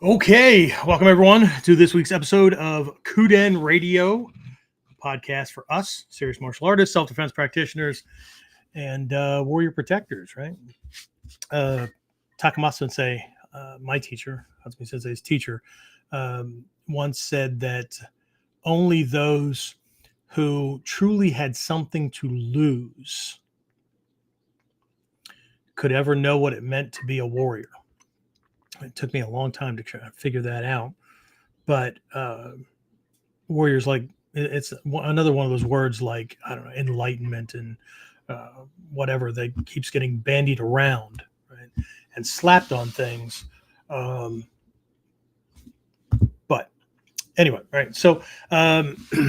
Okay, welcome everyone to this week's episode of KUDEN Radio, a podcast for us, serious martial artists, self-defense practitioners, and warrior protectors, right? Takamasu Sensei, my teacher, Hatsumi Sensei's teacher, once said that only those who truly had something to lose could ever know what it meant to be a warrior. It took me a long time to try to figure that out, but warriors, like, it's another one of those words like, I don't know, enlightenment and whatever that keeps getting bandied around, right, and slapped on things. But anyway, right. So what we're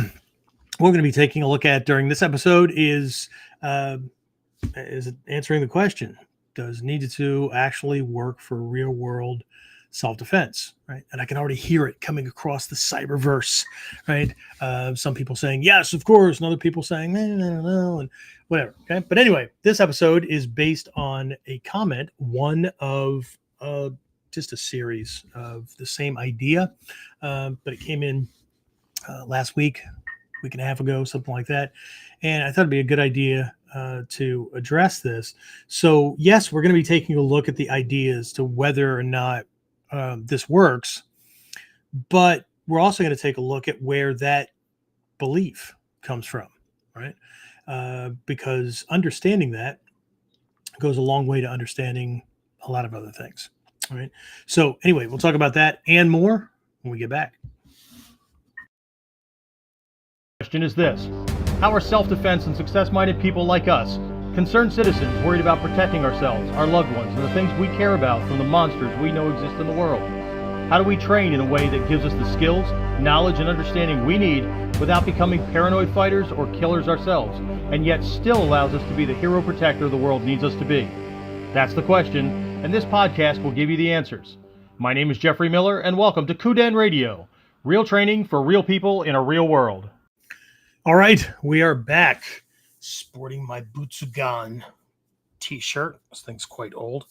going to be taking a look at during this episode is answering the question: does Ninjutsu actually work for real world self-defense, right? And I can already hear it coming across the cyberverse, right? Some people saying yes, of course, and other people saying no, and whatever. Okay, but anyway, this episode is based on a comment, one of just a series of the same idea, but it came in last week and a half ago, something like that, and I thought it'd be a good idea to address this. So yes, we're going to be taking a look at the ideas to whether or not this works, but we're also going to take a look at where that belief comes from, right? Because understanding that goes a long way to understanding a lot of other things, right? So anyway, we'll talk about that and more when we get back. Question is this: how are self-defense and success-minded people like us, concerned citizens worried about protecting ourselves, our loved ones, and the things we care about from the monsters we know exist in the world? How do we train in a way that gives us the skills, knowledge, and understanding we need without becoming paranoid fighters or killers ourselves, and yet still allows us to be the hero protector the world needs us to be? That's the question, and this podcast will give you the answers. My name is Jeffrey Miller, and welcome to KUDEN Radio, real training for real people in a real world. All right, we are back, sporting my Butsugan t-shirt. This thing's quite old,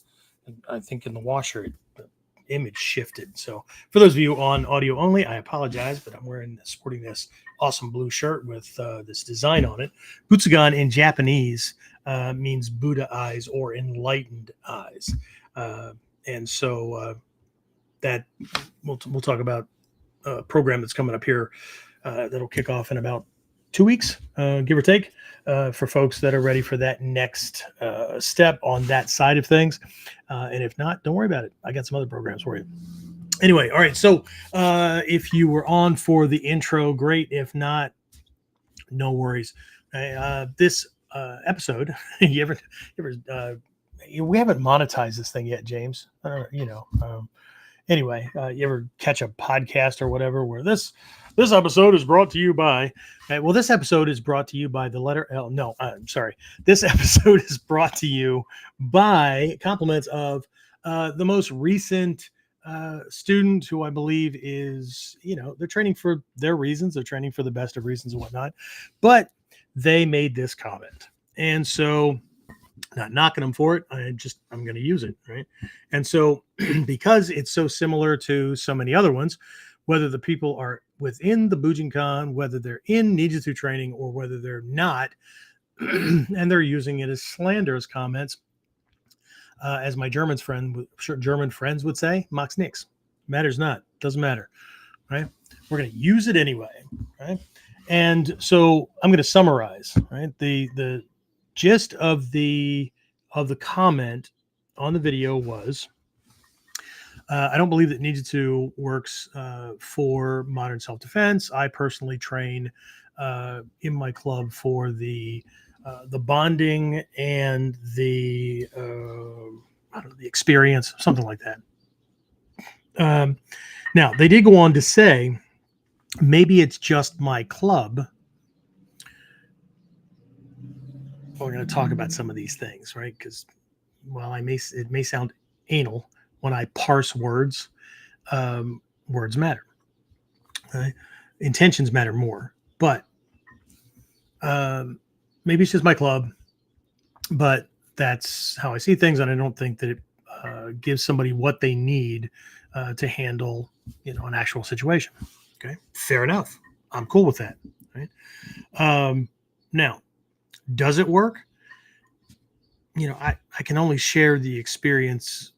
and I think in the washer the image shifted. So for those of you on audio only, I apologize, but I'm sporting this awesome blue shirt with this design on it. Butsugan in Japanese means Buddha eyes or enlightened eyes, and so that we'll talk about a program that's coming up here that'll kick off in about 2 weeks, give or take, for folks that are ready for that next step on that side of things. And if not, don't worry about it. I got some other programs for you. Anyway, all right. So if you were on for the intro, great. If not, no worries. This episode, we haven't monetized this thing yet, James. Anyway, you ever catch a podcast or whatever where this episode is brought to you by, well, this episode is brought to you by the letter L. No, I'm sorry. This episode is brought to you by compliments of the most recent student who I believe is, they're training for their reasons. They're training for the best of reasons and whatnot, but they made this comment. And so, not knocking them for it, I'm going to use it, right? And so because it's so similar to so many other ones, whether the people are within the Bujinkan, whether they're in Ninjutsu training or whether they're not, and they're using it as slanderous comments, as my German friends would say, macht's nix. Matters not. Doesn't matter, right? We're going to use it anyway, right? And so I'm going to summarize, right? The gist of the comment on the video was, I don't believe that Ninjutsu works for modern self-defense. I personally train in my club for the bonding and the experience, something like that. Now, they did go on to say, maybe it's just my club. We're going to talk about some of these things, right? Because while it may sound anal when I parse words, words matter. Right? Intentions matter more. But maybe it's just my club, but that's how I see things, and I don't think that it give somebody what they need to handle, an actual situation. Okay, fair enough. I'm cool with that. Right. Now, does it work? I can only share the experience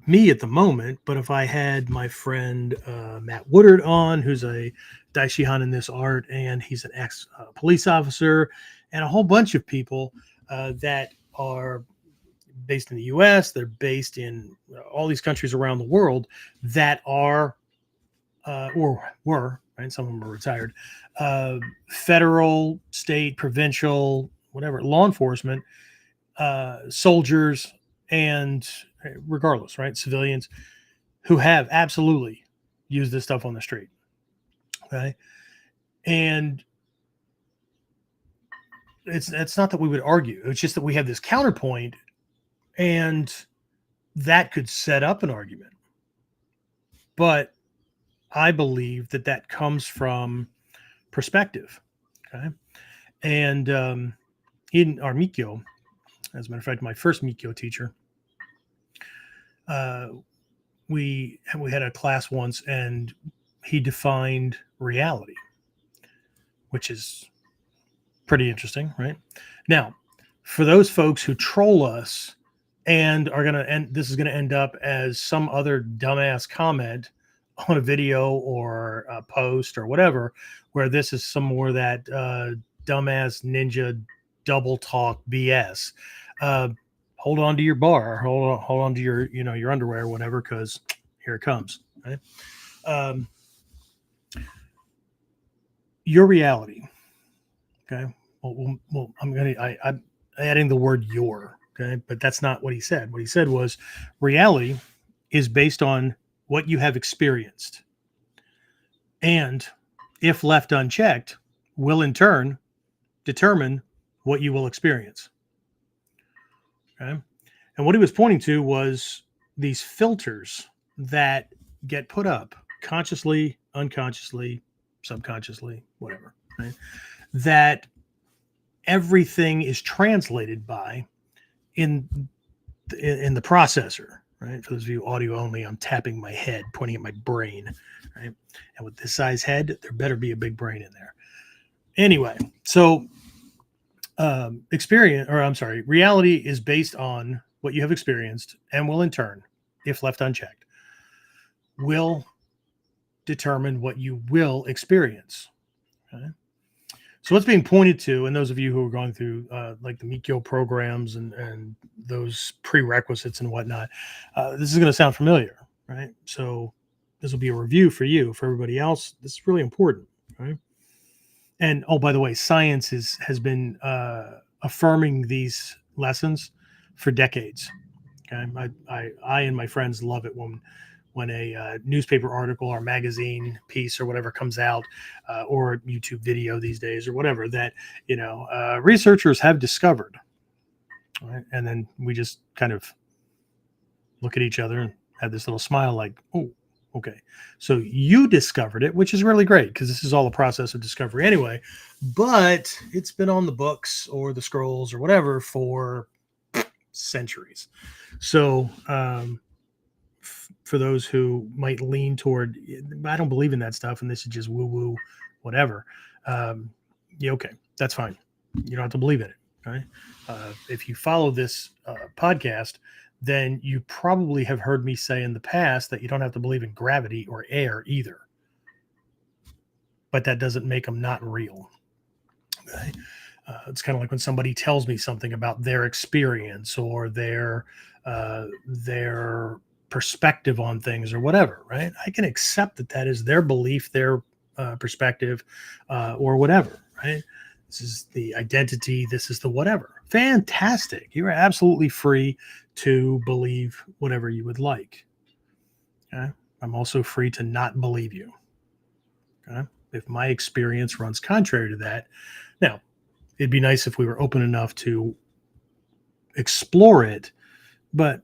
me at the moment, but if I had my friend Matt Woodard on, who's a Daishihan in this art, and he's an ex police officer, and a whole bunch of people that are based in the US, they're based in all these countries around the world that are or were, right? Some of them are retired, federal, state, provincial, whatever, law enforcement, soldiers, and regardless, right? Civilians who have absolutely used this stuff on the street. Okay. And it's not that we would argue. It's just that we have this counterpoint, and that could set up an argument. But I believe that comes from perspective. Okay. And in our Mikyo, as a matter of fact, my first Mikyo teacher, we had a class once, and he defined reality, which is pretty interesting, right? Now, for those folks who troll us and are going to end, this is going to end up as some other dumbass comment on a video or a post or whatever, where this is some more that dumbass ninja double talk BS. Hold on to your bar, hold on to your, your underwear or whatever, because here it comes. Right? Your reality. Okay. Well, I'm adding the word your. Okay, but that's not what he said. What he said was reality is based on what you have experienced, and if left unchecked, will in turn determine what you will experience. Okay. And what he was pointing to was these filters that get put up consciously, unconsciously, subconsciously, whatever, right? That everything is translated by in the processor, right? For those of you audio only, I'm tapping my head, pointing at my brain, right? And with this size head, there better be a big brain in there. Anyway, so reality is based on what you have experienced, and will in turn, if left unchecked, will determine what you will experience. Okay? So what's being pointed to, and those of you who are going through like the Mikyo programs and those prerequisites and whatnot, this is going to sound familiar, right? So this will be a review for you. For everybody else, this is really important, right? And oh, by the way, science has been affirming these lessons for decades. Okay, I and my friends love it when a newspaper article or magazine piece or whatever comes out, or a YouTube video these days or whatever, that researchers have discovered, right? And then we just kind of look at each other and have this little smile, like, oh, okay, so you discovered it, which is really great, because this is all a process of discovery anyway. But it's been on the books or the scrolls or whatever for centuries. So for those who might lean toward, I don't believe in that stuff, and this is just woo woo, whatever. Yeah, okay, that's fine. You don't have to believe in it. Right? If you follow this podcast, then you probably have heard me say in the past that you don't have to believe in gravity or air either. But that doesn't make them not real. Okay? It's kind of like when somebody tells me something about their experience or their perspective on things or whatever, right? I can accept that is their belief, their perspective, or whatever, right? This is the identity. This is the whatever. Fantastic. You are absolutely free to believe whatever you would like. Okay? I'm also free to not believe you. Okay? If my experience runs contrary to that. Now, it'd be nice if we were open enough to explore it, but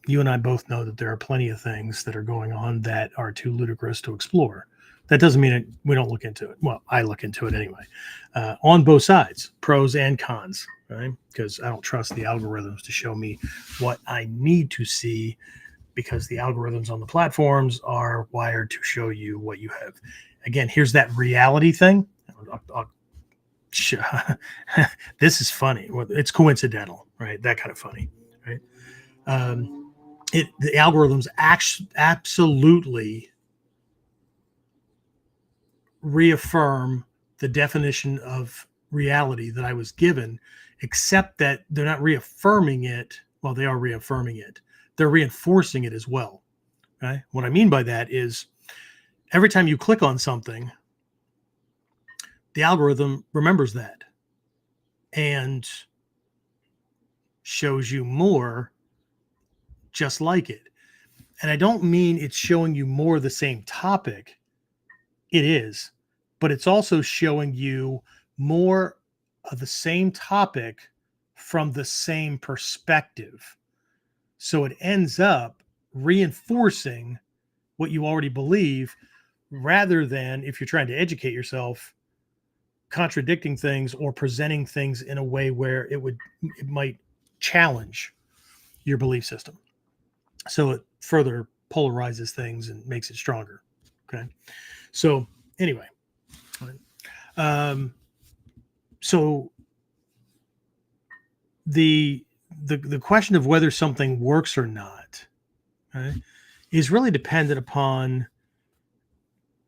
you and I both know that there are plenty of things that are going on that are too ludicrous to explore. That doesn't mean we don't look into it. Well, I look into it anyway, on both sides, pros and cons, right? Because I don't trust the algorithms to show me what I need to see, because the algorithms on the platforms are wired to show you what you have. Again, here's that reality thing. This is funny. It's coincidental, right? That kind of funny, right? The algorithms absolutely reaffirm the definition of reality that I was given, except that they're not reaffirming it. Well, they are reaffirming it. They're reinforcing it as well. Right? What I mean by that is every time you click on something, the algorithm remembers that and shows you more just like it. And I don't mean it's showing you more of the same topic. It is, but it's also showing you more of the same topic from the same perspective. So it ends up reinforcing what you already believe, rather than, if you're trying to educate yourself, contradicting things or presenting things in a way where it might challenge your belief system. So it further polarizes things and makes it stronger. Okay. So anyway, so the question of whether something works or not, right, is really dependent upon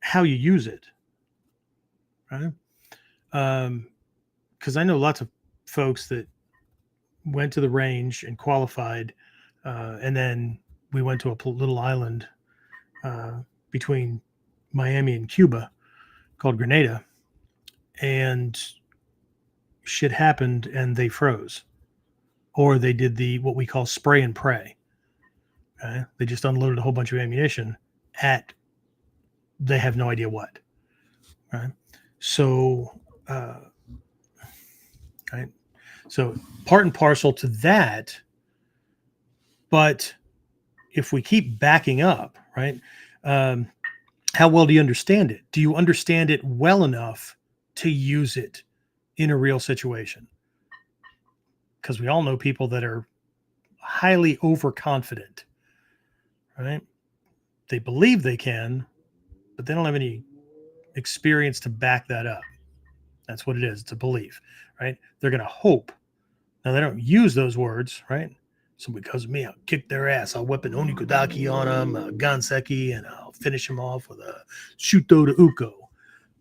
how you use it, right? Because I know lots of folks that went to the range and qualified, and then we went to a little island between Miami and Cuba called Grenada, and shit happened and they froze, or they did what we call spray and pray. Okay? They just unloaded a whole bunch of ammunition at, they have no idea what. Right? So, right. So part and parcel to that. But if we keep backing up, right? How well do you understand it? Do you understand it well enough to use it in a real situation? Because we all know people that are highly overconfident, right? They believe they can, but they don't have any experience to back that up. That's what it is. It's a belief, right? They're going to hope. Now, they don't use those words, right? So because of me, I'll kick their ass. I'll whip an Onikodaki on them, a Ganseki, and I'll finish them off with a Shuto to Uko.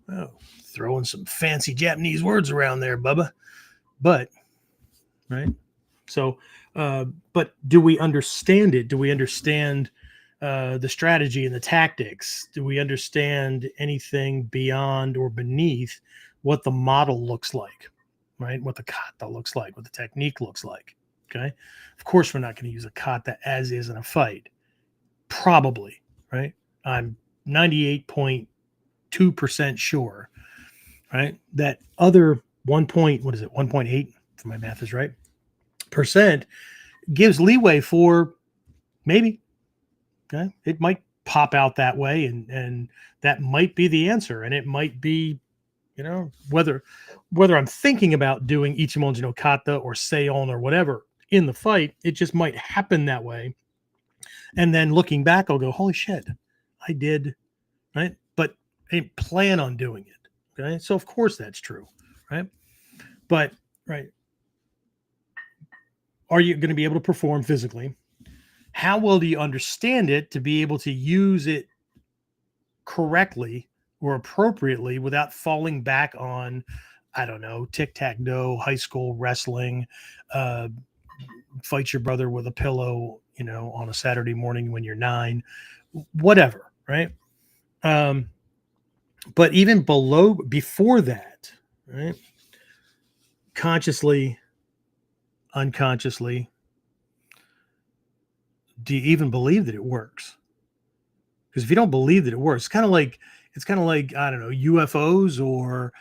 Oh, throwing some fancy Japanese words around there, Bubba. But, right? So, but do we understand it? Do we understand the strategy and the tactics? Do we understand anything beyond or beneath what the model looks like, right? What the kata looks like, what the technique looks like, okay? Of course, we're not going to use a kata as is in a fight. Probably, right? I'm 98.2% sure, right? That other 1.8, if my math is right, percent gives leeway for maybe, okay? It might pop out that way, and that might be the answer. And it might be, you know, whether I'm thinking about doing Ichimonji no kata or Seion or whatever in the fight, it just might happen that way. And then looking back, I'll go, holy shit, I did, right? But I didn't plan on doing it. Okay. So of course that's true. Right. But, right. Are you going to be able to perform physically? How well do you understand it to be able to use it correctly or appropriately without falling back on, I don't know, tic-tac-toe, high school wrestling, fight your brother with a pillow, you know, on a Saturday morning when you're 9, whatever, right? But even before that, right? Consciously, unconsciously, do you even believe that it works? Because if you don't believe that it works, it's kind of like, I don't know, UFOs or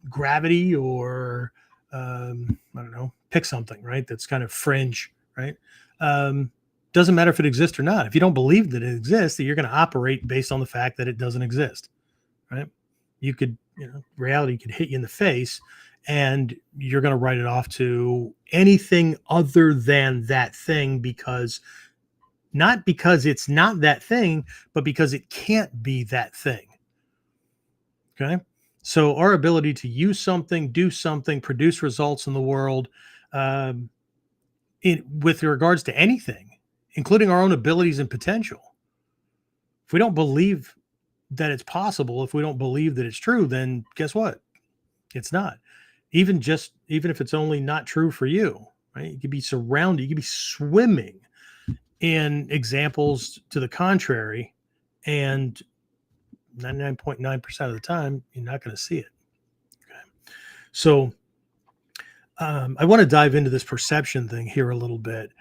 gravity or I don't know, pick something, right? That's kind of fringe, right? Doesn't matter if it exists or not. If you don't believe that it exists, that you're going to operate based on the fact that it doesn't exist, right? You could, reality could hit you in the face, and you're going to write it off to anything other than that thing, because not because it's not that thing, but because it can't be that thing. Okay. So our ability to use something, do something, produce results in the world, um, with regards to anything, including our own abilities and potential. If we don't believe that it's possible, if we don't believe that it's true, then guess what? It's not. Even if it's only not true for you, right? You could be surrounded, you could be swimming in examples to the contrary, and 99.9% of the time, you're not going to see it. Okay. So I want to dive into this perception thing here a little bit,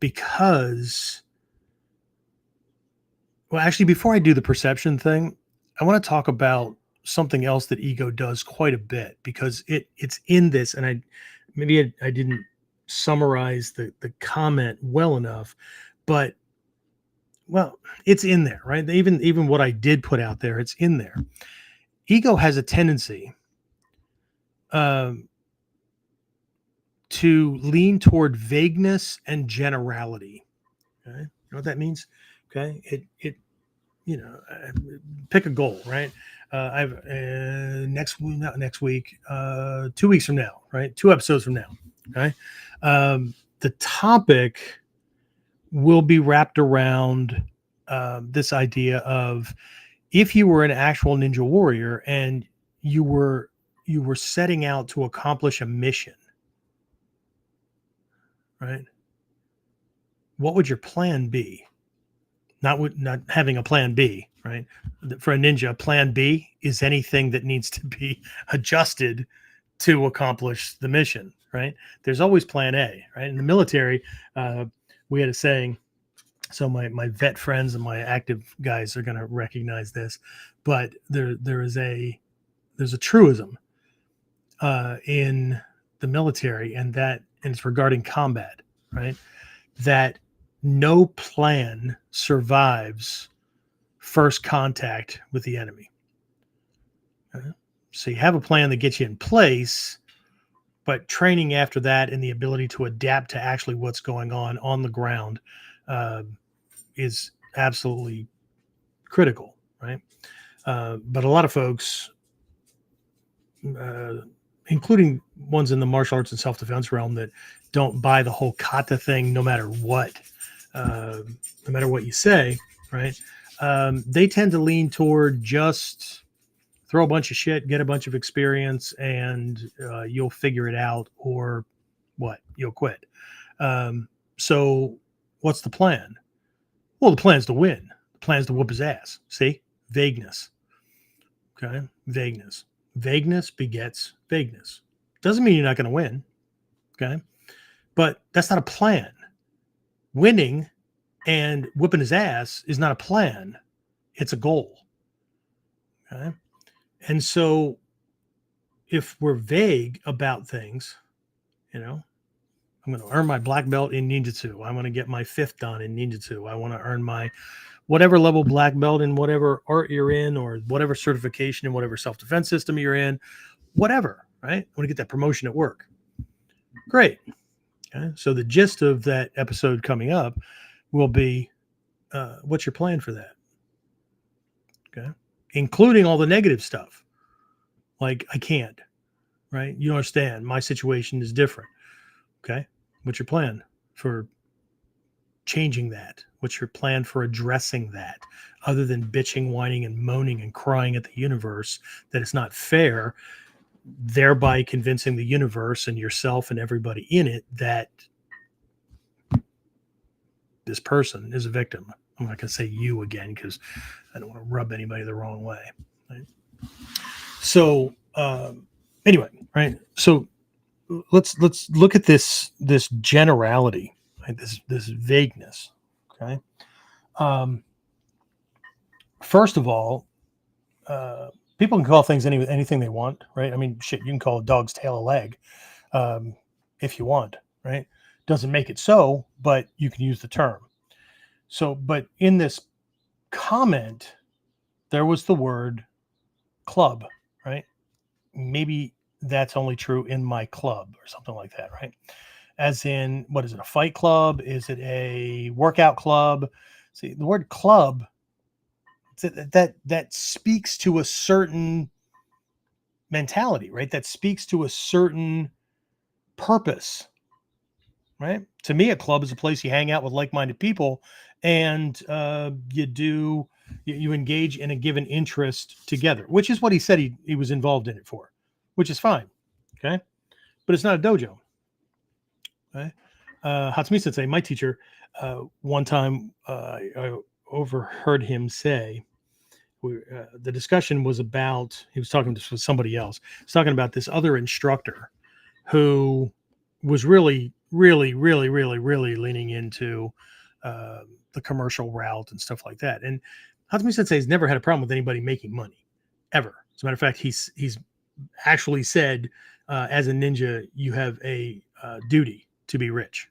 because, well, actually, before I do the perception thing, I want to talk about something else that ego does quite a bit, because it's in this, and I didn't summarize the comment well enough, but well, it's in there, right? Even what I did put out there, it's in there. Ego has a tendency to lean toward vagueness and generality. Okay, you know what that means? Okay, it pick a goal, right? I've not next week, 2 weeks from now, right? 2 episodes from now. Okay, the topic will be wrapped around this idea of, if you were an actual ninja warrior and you were setting out to accomplish a mission, right? What would your plan be? Not having a plan B, right? For a ninja, plan B is anything that needs to be adjusted to accomplish the mission, right? There's always plan A, right? In the military, we had a saying, so my vet friends and my active guys are going to recognize this, but there's a truism in the military, and it's regarding combat, right? That no plan survives first contact with the enemy. Okay? So you have a plan that gets you in place, but training after that and the ability to adapt to actually what's going on the ground is absolutely critical, right? But a lot of folks, including ones in the martial arts and self-defense realm, that don't buy the whole kata thing, no matter what you say, right? They tend to lean toward just throw a bunch of shit, get a bunch of experience, and you'll figure it out, or what? You'll quit. So what's the plan? Well, the plan's to win. The plan's to whoop his ass. See? Vagueness. Okay? Vagueness. Vagueness begets vagueness. Doesn't mean you're not going to win. Okay? But that's not a plan. Winning and whipping his ass is not a plan. It's a goal. Okay? And so if we're vague about things, I'm going to earn my black belt in ninjutsu. I want to get my 5th done in ninjutsu. I want to earn my whatever level black belt in whatever art you're in, or whatever certification in whatever self-defense system you're in, whatever, right? I want to get that promotion at work. Great. Okay. So the gist of that episode coming up will be, what's your plan for that? Okay. Including all the negative stuff. Like, I can't, right? You understand, my situation is different. Okay. What's your plan for changing that? What's your plan for addressing that, other than bitching, whining, and moaning and crying at the universe that it's not fair, thereby convincing the universe and yourself and everybody in it that this person is a victim? I'm not going to say you again, because I don't want to rub anybody the wrong way. Right? So anyway, right? So let's look at this generality, right? This vagueness. Okay. First of all, people can call things anything they want, right? I mean, shit, you can call a dog's tail a leg if you want, right? Doesn't make it so, but you can use the term. So, but in this comment, there was the word club, right? Maybe that's only true in my club or something like that, right? As in, what is it? A fight club? Is it a workout club? See, the word club, that speaks to a certain mentality, right? That speaks to a certain purpose, right? To me, a club is a place you hang out with like-minded people, and you engage in a given interest together, which is what he said he was involved in it for, which is fine, okay? But it's not a dojo, okay? Hatsumi Sensei, my teacher, one time I overheard him say, the discussion was about, he was talking to somebody else. He was talking about this other instructor who was really leaning into the commercial route and stuff like that. And Hatsumi Sensei has never had a problem with anybody making money, ever. As a matter of fact, he's actually said, as a ninja, you have a duty to be rich,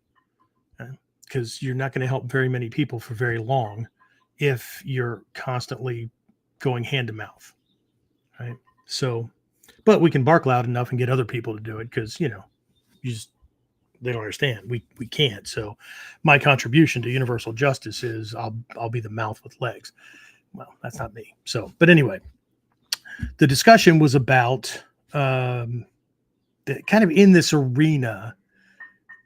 because you're not going to help very many people for very long if you're constantly going hand to mouth, right? So, but we can bark loud enough and get other people to do it, because you just, they don't understand. We can't. So my contribution to universal justice is I'll be the mouth with legs. Well, that's not me. So, but anyway, the discussion was about kind of in this arena,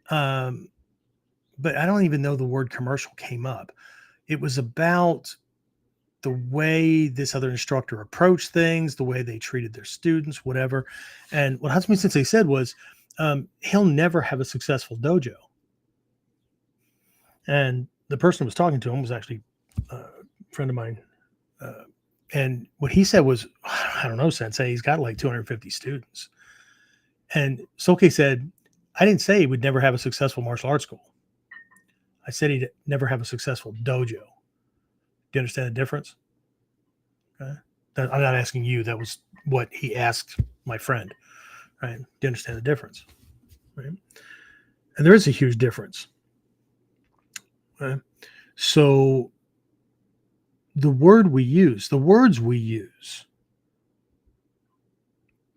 but I don't even know the word commercial came up. It was about the way this other instructor approached things, the way they treated their students, whatever. And what Hatsumi Sensei said was, he'll never have a successful dojo. And the person who was talking to him was actually a friend of mine. And what he said was, I don't know, Sensei, he's got like 250 students. And Soke said, I didn't say he would never have a successful martial arts school. I said he'd never have a successful dojo. Do you understand the difference? Okay. I'm not asking you. That was what he asked my friend. Right? Do you understand the difference? Right? And there is a huge difference. Right? So the words we use,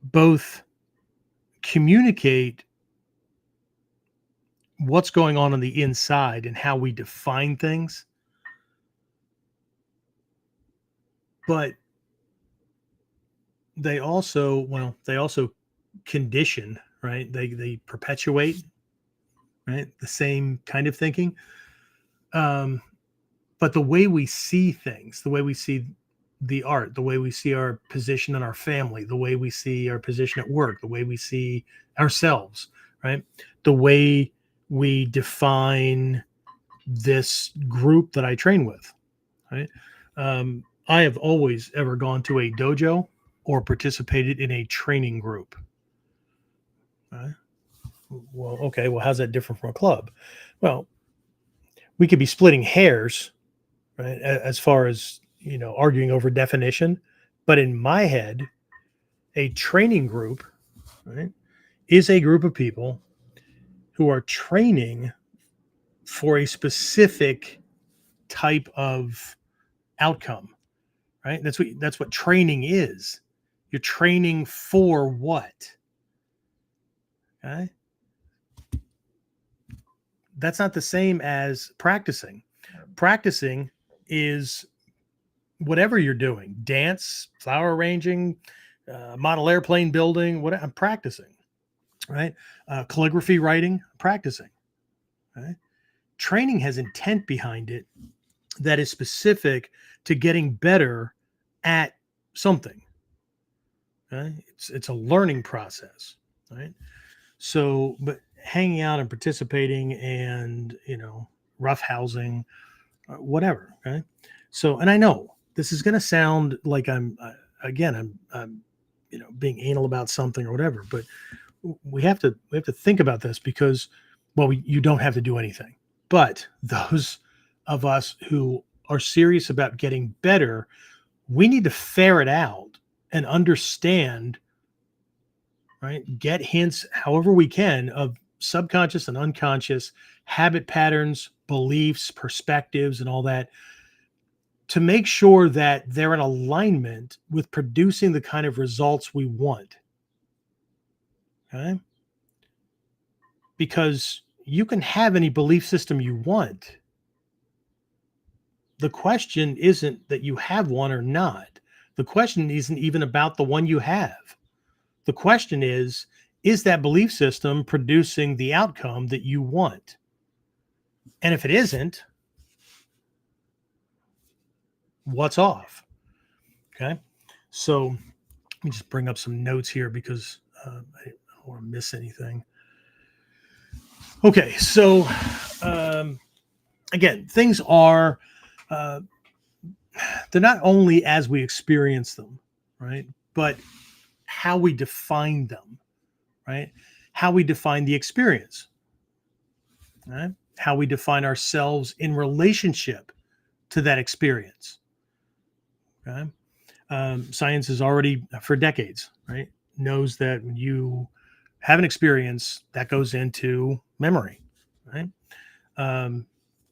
both communicate what's going on the inside and how we define things, but they also condition, right? They perpetuate, right, the same kind of thinking. But the way we see things, the way we see the art, the way we see our position in our family, the way we see our position at work, the way we see ourselves, right? The way we define this group that I train with, right? I have always ever gone to a dojo or participated in a training group. Right? Well, okay. Well, how's that different from a club? Well, we could be splitting hairs, right, as far as, arguing over definition. But in my head, a training group, right, is a group of people who are training for a specific type of outcome, right? That's what training is. You're training for what? Okay? That's not the same as practicing. Practicing is whatever you're doing: dance, flower arranging, model airplane building. What I'm practicing, right? Calligraphy writing, practicing. Right? Training has intent behind it that is specific to getting better at something. Okay? It's a learning process, right? So, but hanging out and participating and, roughhousing, whatever. Okay. So, and I know this is going to sound like I'm being anal about something or whatever, but we have to think about this because, well, you don't have to do anything, but those of us who are serious about getting better, we need to ferret out and understand, right? Get hints however we can of subconscious and unconscious habit patterns, beliefs, perspectives, and all that, to make sure that they're in alignment with producing the kind of results we want. Okay? Because you can have any belief system you want. The question isn't that you have one or not. The question isn't even about the one you have. The question is that belief system producing the outcome that you want? And if it isn't, what's off? Okay. So let me just bring up some notes here because I don't want to miss anything. Okay. So again, things are, they're not only as we experience them, right? But how we define them, right? How we define the experience, right? How we define ourselves in relationship to that experience. Okay. Science is already, for decades, right, knows that when you have an experience, that goes into memory, right?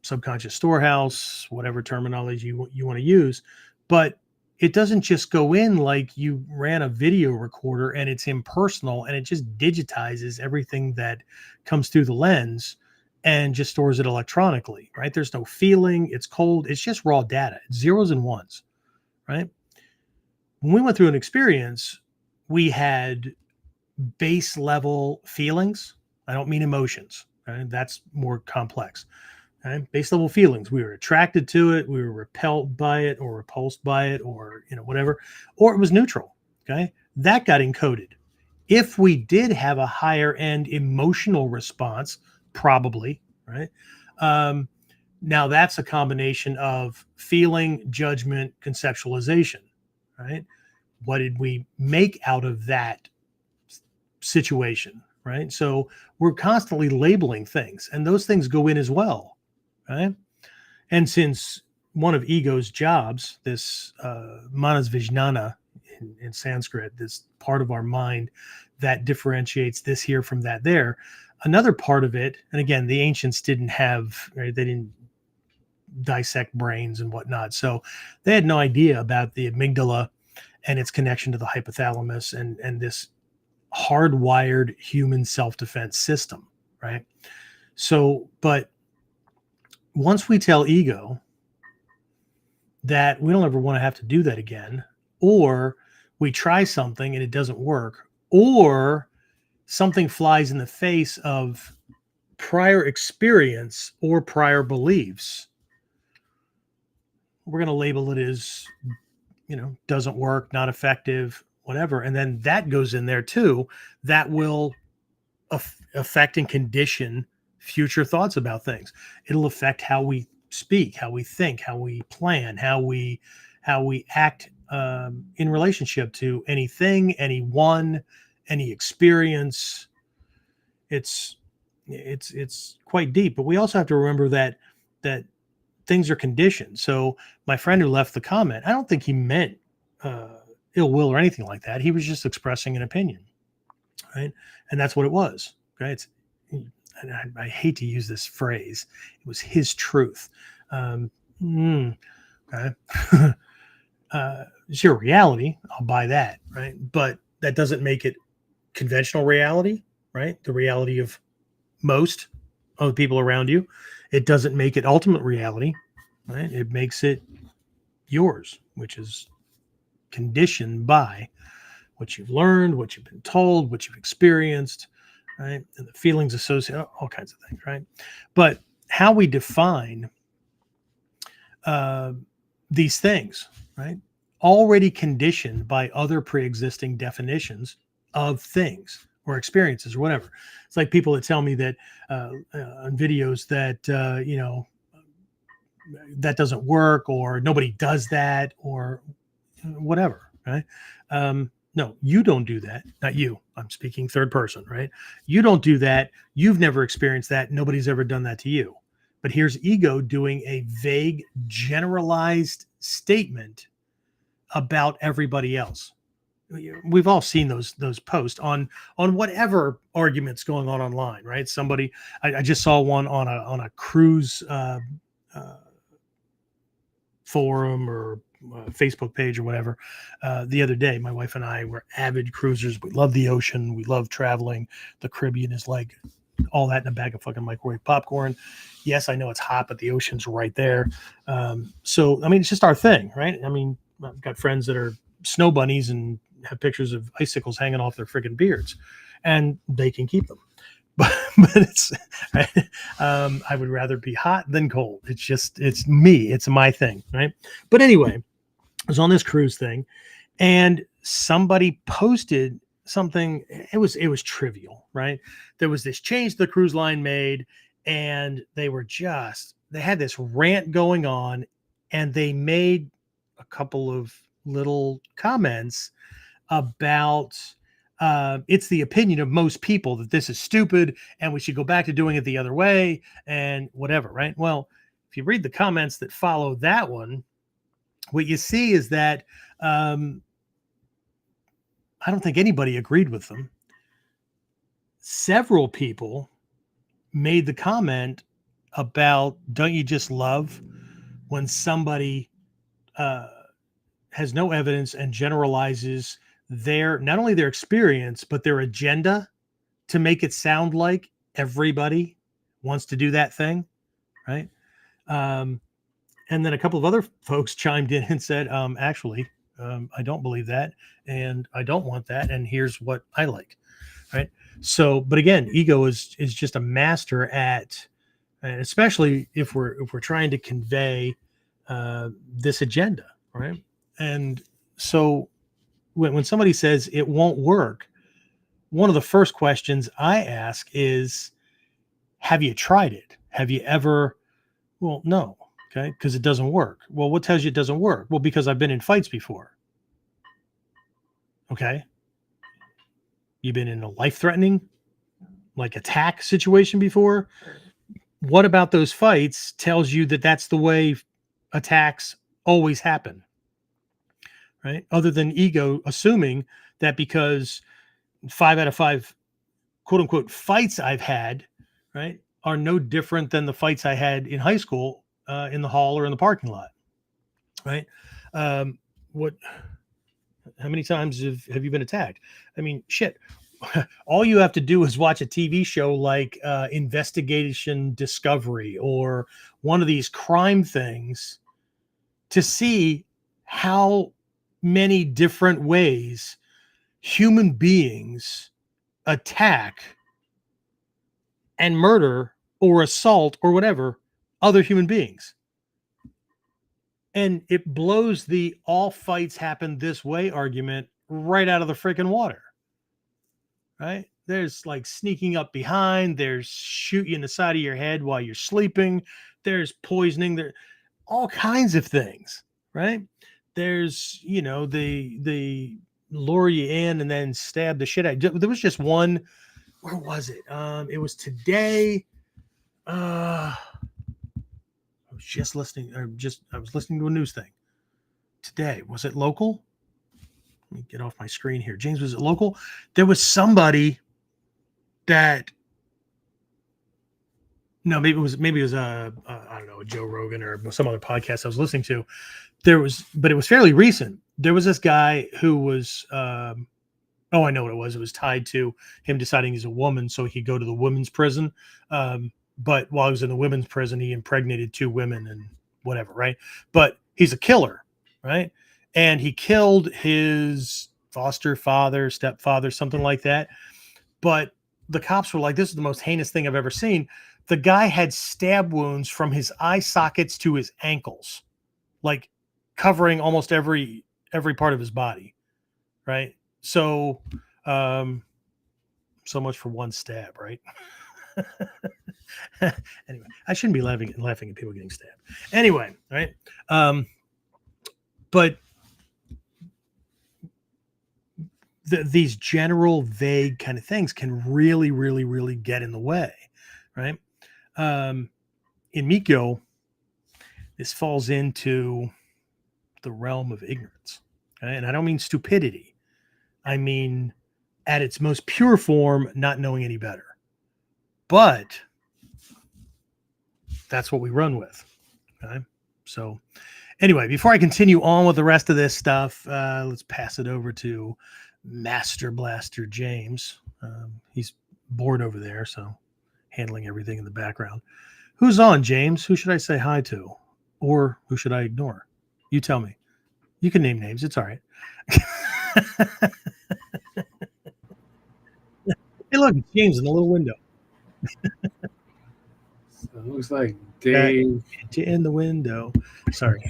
Subconscious storehouse, whatever terminology you want to use, but it doesn't just go in like you ran a video recorder and it's impersonal and it just digitizes everything that comes through the lens and just stores it electronically, right? There's no feeling, it's cold, it's just raw data, it's zeros and ones, right? When we went through an experience, we had base level feelings. I don't mean emotions, right? That's more complex. Okay? Base level feelings. We were attracted to it, we were repelled by it, or repulsed by it, or whatever, or it was neutral. Okay, that got encoded. If we did have a higher end emotional response, probably, right? Now that's a combination of feeling, judgment, conceptualization, right? What did we make out of that situation, right? So we're constantly labeling things, and those things go in as well, right? And since one of ego's jobs, this manasvijnana in Sanskrit, this part of our mind that differentiates this here from that there, another part of it, and again, the ancients didn't have, right, they didn't dissect brains and whatnot, so they had no idea about the amygdala and its connection to the hypothalamus and this hardwired human self-defense system, right? So, but once we tell ego that we don't ever want to have to do that again, or we try something and it doesn't work, or something flies in the face of prior experience or prior beliefs, we're going to label it as, doesn't work, not effective, whatever. And then that goes in there too. That will affect and condition future thoughts about things. It'll affect how we speak, how we think, how we plan, how we act in relationship to anything, anyone, any experience. It's quite deep, but we also have to remember that things are conditioned. So my friend who left the comment, I don't think he meant ill will or anything like that. He was just expressing an opinion, right? And that's what it was, right? I hate to use this phrase. It was his truth. Okay. It's your reality. I'll buy that, right? But that doesn't make it conventional reality, right? The reality of most of the people around you. It doesn't make it ultimate reality, right? It makes it yours, which is conditioned by what you've learned, what you've been told, what you've experienced, right? And the feelings associated, all kinds of things, right? But how we define these things, right? Already conditioned by other pre-existing definitions of things or experiences or whatever. It's like people that tell me that on videos that, that doesn't work, or nobody does that, or whatever, right? No, you don't do that. Not you. I'm speaking third person, right? You don't do that. You've never experienced that. Nobody's ever done that to you. But here's ego doing a vague, generalized statement about everybody else. we've all seen those posts on whatever arguments going on online, right? Somebody, I just saw one on a cruise uh, forum or Facebook page or whatever the other day. My wife and I were avid cruisers. We love the ocean. We love traveling. The Caribbean is like all that in a bag of fucking microwave popcorn. Yes, I know it's hot, but the ocean's right there. So, I mean, it's just our thing, right? I mean, I've got friends that are snow bunnies and have pictures of icicles hanging off their freaking beards, and they can keep them. But it's, I would rather be hot than cold. It's me. It's my thing, right? But anyway, I was on this cruise thing, and somebody posted something. It was trivial, right? There was this change the cruise line made, and they had this rant going on, and they made a couple of little comments about it's the opinion of most people that this is stupid and we should go back to doing it the other way and whatever, right? Well, if you read the comments that follow that one, what you see is that I don't think anybody agreed with them. Several people made the comment about, don't you just love when somebody has no evidence and generalizes not only their experience, but their agenda to make it sound like everybody wants to do that thing, right? And then a couple of other folks chimed in and said, actually, I don't believe that, and I don't want that, and here's what I like, right? So, but again, ego is just a master at, and especially if we're trying to convey this agenda, right? And so when somebody says it won't work, one of the first questions I ask is, have you tried it? Have you ever? Well, no. Okay. Because it doesn't work. Well, what tells you it doesn't work? Well, because I've been in fights before. Okay. You've been in a life-threatening, like, attack situation before. What about those fights tells you that that's the way attacks always happen? Right? Other than ego assuming that because 5 out of 5 quote unquote fights I've had, right, are no different than the fights I had in high school in the hall or in the parking lot, right? What? How many times have you been attacked? I mean, shit. All you have to do is watch a TV show like Investigation Discovery or one of these crime things to see how many different ways human beings attack and murder or assault or whatever other human beings. And it blows the all fights happen this way argument right out of the freaking water. Right? There's like sneaking up behind, there's shoot you in the side of your head while you're sleeping, there's poisoning, there all kinds of things, right? There's, the lure you in and then stab the shit out. There was just one, where was it? It was today. I was listening to a news thing today. Was it local? Let me get off my screen here. James, was it local? There was somebody that, no, maybe it was I don't know, a Joe Rogan or some other podcast I was listening to. But it was fairly recent. There was this guy who was, I know what it was. It was tied to him deciding he's a woman so he could go to the women's prison. But while he was in the women's prison, he impregnated 2 women and whatever, right? But he's a killer, right? And he killed his foster father, stepfather, something like that. But the cops were like, this is the most heinous thing I've ever seen. The guy had stab wounds from his eye sockets to his ankles, like covering almost every part of his body, right? So, so much for one stab, right? Anyway, I shouldn't be laughing at people getting stabbed. Anyway, right? But these general, vague kind of things can really, really, really get in the way, right? In Mikyo, this falls into the realm of ignorance, okay? And I don't mean stupidity. I mean, at its most pure form, not knowing any better. But that's what we run with. Okay. So, anyway, before I continue on with the rest of this stuff, let's pass it over to Master Blaster James. He's bored over there, so handling everything in the background. Who's on, James? Who should I say hi to? Or who should I ignore? You tell me. You can name names. It's all right. Hey, look, it's James in the little window. So it looks like Dave. In the window. Sorry.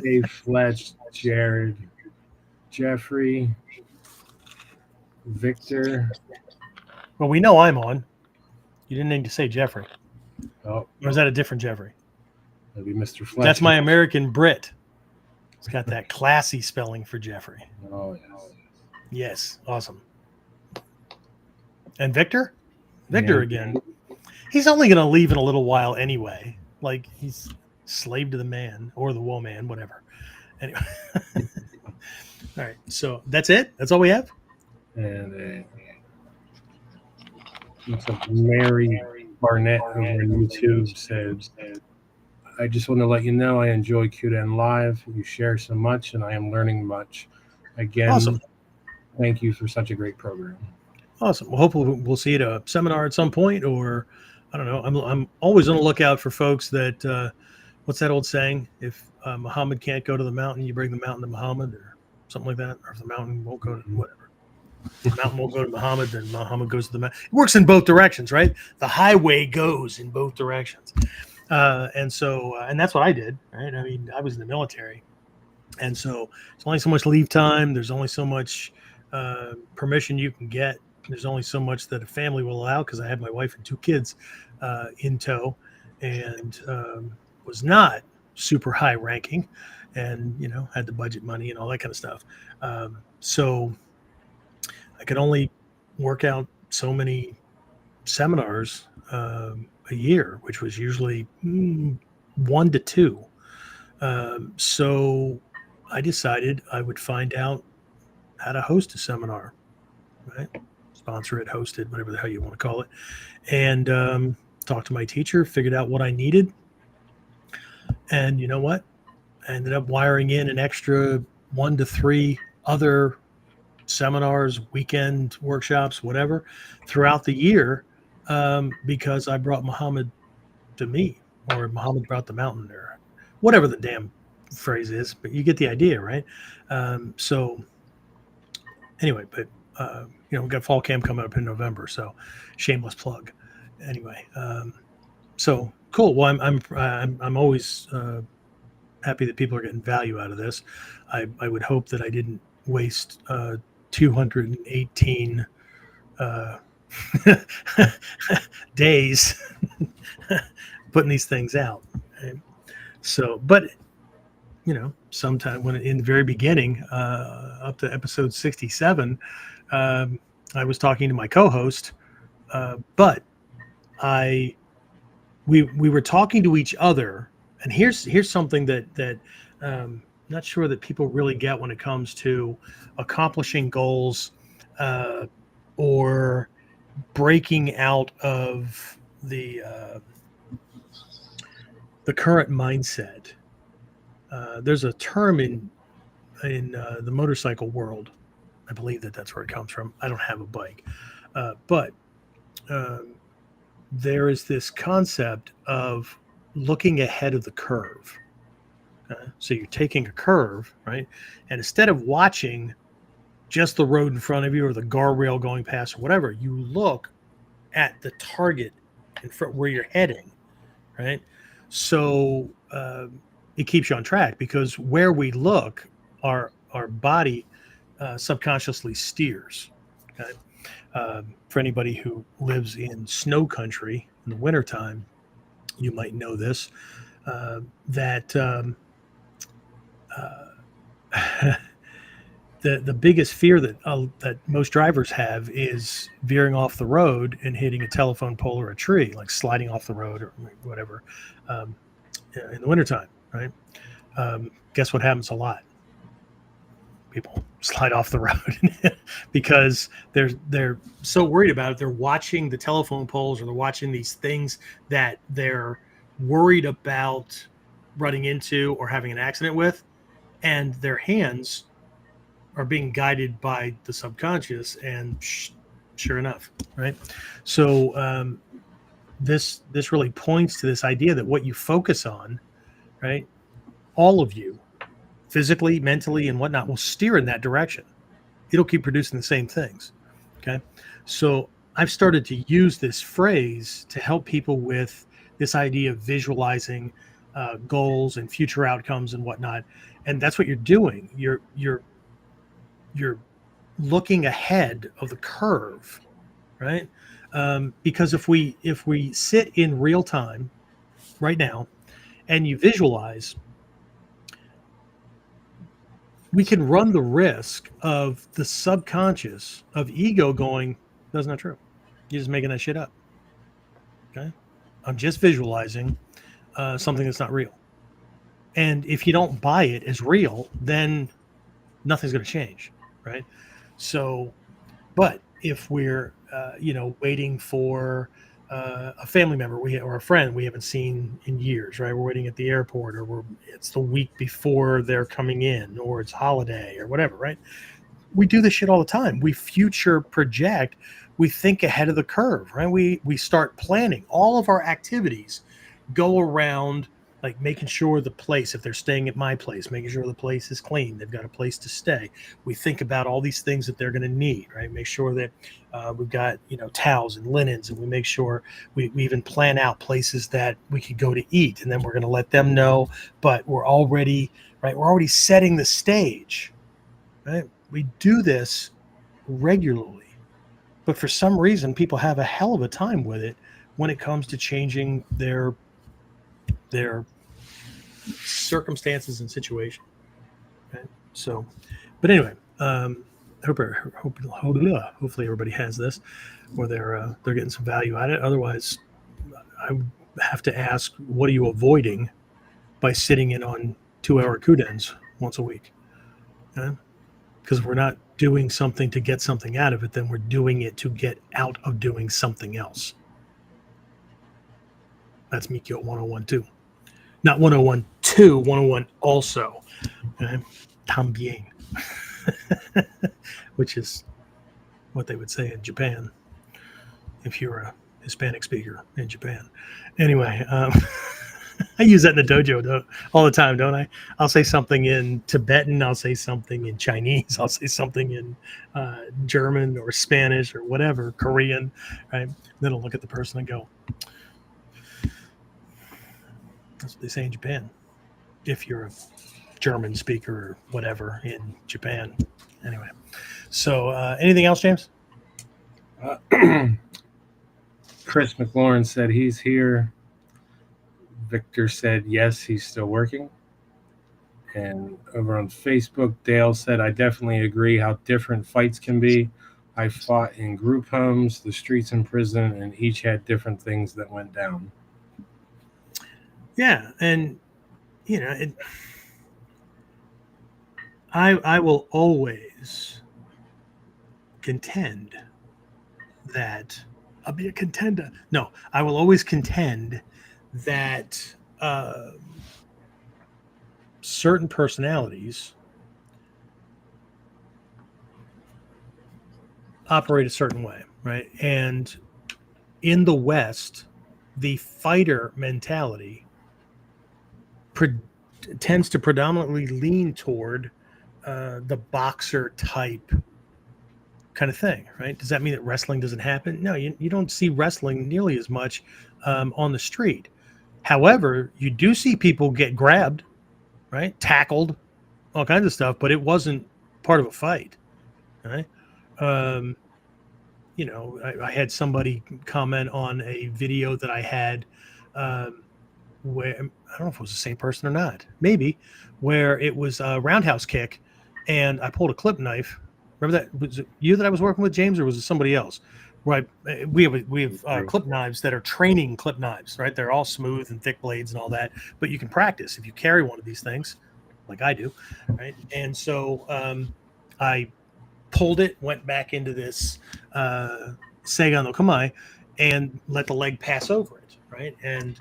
Dave, Fletch, Jared, Jeffrey, Victor. Well, we know I'm on. You didn't need to say Jeffrey. Oh, Or is that a different Jeffrey? maybe Mr. Fletch. That's my American Brit. It's got that classy spelling for Jeffrey. Oh, yes. Yes. Awesome. And Victor? Victor Yeah. again. He's only going to leave in a little while anyway. Like, he's slave to the man or the woman, whatever. Anyway. All right. So that's it? That's all we have? And looks like Mary Barnett over on YouTube said, I just want to let you know I enjoy KUDEN Live. You share so much, and I am learning much. Again, Awesome. Thank you for such a great program. Awesome. Well, hopefully we'll see you at a seminar at some point, or I don't know. I'm always on the lookout for folks that, what's that old saying? If Muhammad can't go to the mountain, you bring the mountain to Muhammad, or something like that. Or if the mountain won't go to whatever. If the mountain won't go to Muhammad, then Muhammad goes to the mountain. It works in both directions, right? The highway goes in both directions. And that's what I did, right? I mean, I was in the military. And so there's only so much leave time. There's only so much permission you can get. There's only so much that a family will allow, because I had my wife and 2 kids in tow, and was not super high ranking, and had the budget money and all that kind of stuff. So I could only work out so many seminars a year, which was usually 1 to 2. So I decided I would find out how to host a seminar, right? Sponsor it, host it, whatever the hell you want to call it. And talked to my teacher, figured out what I needed. And you know what? I ended up wiring in an extra 1 to 3 other seminars, weekend workshops, whatever, throughout the year, because I brought Muhammad to me, or Muhammad brought the mountain, or whatever the damn phrase is, but you get the idea, right? So anyway, but we've got fall camp coming up in November, so shameless plug. Anyway, so cool. Well, I'm always happy that people are getting value out of this. I would hope that I didn't waste 218 days putting these things out. Right? So, but sometime when in the very beginning, up to episode 67, I was talking to my co-host, but we were talking to each other, and here's something that not sure that people really get when it comes to accomplishing goals or breaking out of the current mindset. There's a term in the motorcycle world. I believe that's where it comes from. I don't have a bike, but there is this concept of looking ahead of the curve. So you're taking a curve, right? And instead of watching just the road in front of you or the guardrail going past or whatever, you look at the target in front where you're heading, right? So it keeps you on track, because where we look, our body subconsciously steers. Okay? For anybody who lives in snow country in the wintertime, you might know this, that the biggest fear that most drivers have is veering off the road and hitting a telephone pole or a tree, like sliding off the road or whatever, in the wintertime, right? Guess what happens a lot? people slide off the road because they're so worried about it. They're watching the telephone poles, or they're watching these things that they're worried about running into or having an accident with, and their hands are being guided by the subconscious. And sure enough, right? So this really points to this idea that what you focus on, right, all of you, physically, mentally, and whatnot, will steer in that direction. It'll keep producing the same things. Okay. So I've started to use this phrase to help people with this idea of visualizing goals and future outcomes and whatnot. And that's what you're doing. You're looking ahead of the curve, right? Because if we sit in real time right now and you visualize, we can run the risk of the subconscious, of ego going, that's not true. You're just making that shit up. Okay. I'm just visualizing something that's not real. And if you don't buy it as real, then nothing's going to change. Right. So, but if we're, waiting for a family member or a friend we haven't seen in years, right? We're waiting at the airport, or it's the week before they're coming in, or it's holiday or whatever, right? We do this shit all the time. We future project. We think ahead of the curve, right? We start planning. All of our activities go around like making sure the place, if they're staying at my place, making sure the place is clean, they've got a place to stay. We think about all these things that they're going to need, right? Make sure that we've got, towels and linens, and we make sure we even plan out places that we could go to eat, and then we're going to let them know, but we're already setting the stage, right? We do this regularly, but for some reason, people have a hell of a time with it when it comes to changing their circumstances and situation. Okay? So, but anyway, hopefully everybody has this, or they're getting some value out of it. Otherwise, I would have to ask, what are you avoiding by sitting in on 2-hour KUDENs once a week? Okay? Because if we're not doing something to get something out of it, then we're doing it to get out of doing something else. That's Mikio 101 too. Not 101 2, 101 also. Okay? Tambien. Which is what they would say in Japan if you're a Hispanic speaker in Japan. Anyway, I use that in the dojo all the time, don't I? I'll say something in Tibetan. I'll say something in Chinese. I'll say something in German or Spanish or whatever, Korean, right? Then I'll look at the person and go, that's what they say in Japan. If you're a German speaker or whatever in Japan. Anyway, so anything else, James? Chris McLaurin said he's here. Victor said yes, he's still working. And over on Facebook, Dale said, I definitely agree how different fights can be. I fought in group homes, the streets, and prison, and each had different things that went down. Yeah, and I will always contend that I'll be a contender. No, I will always contend that certain personalities operate a certain way, right? And in the West, the fighter mentality tends to predominantly lean toward the boxer type kind of thing, right? Does that mean that wrestling doesn't happen? No, you don't see wrestling nearly as much on the street. However, you do see people get grabbed, right? Tackled, all kinds of stuff, but it wasn't part of a fight, right? I had somebody comment on a video that I had where, I don't know if it was the same person or not, maybe, where it was a roundhouse kick and I pulled a clip knife. Remember that? Was it you that I was working with, James, or was it somebody else? Right. We have clip knives that are training clip knives, right? They're all smooth and thick blades and all that, but you can practice if you carry one of these things like I do. Right. And so I pulled it, went back into this Seigan no Kamae, and let the leg pass over it, right? And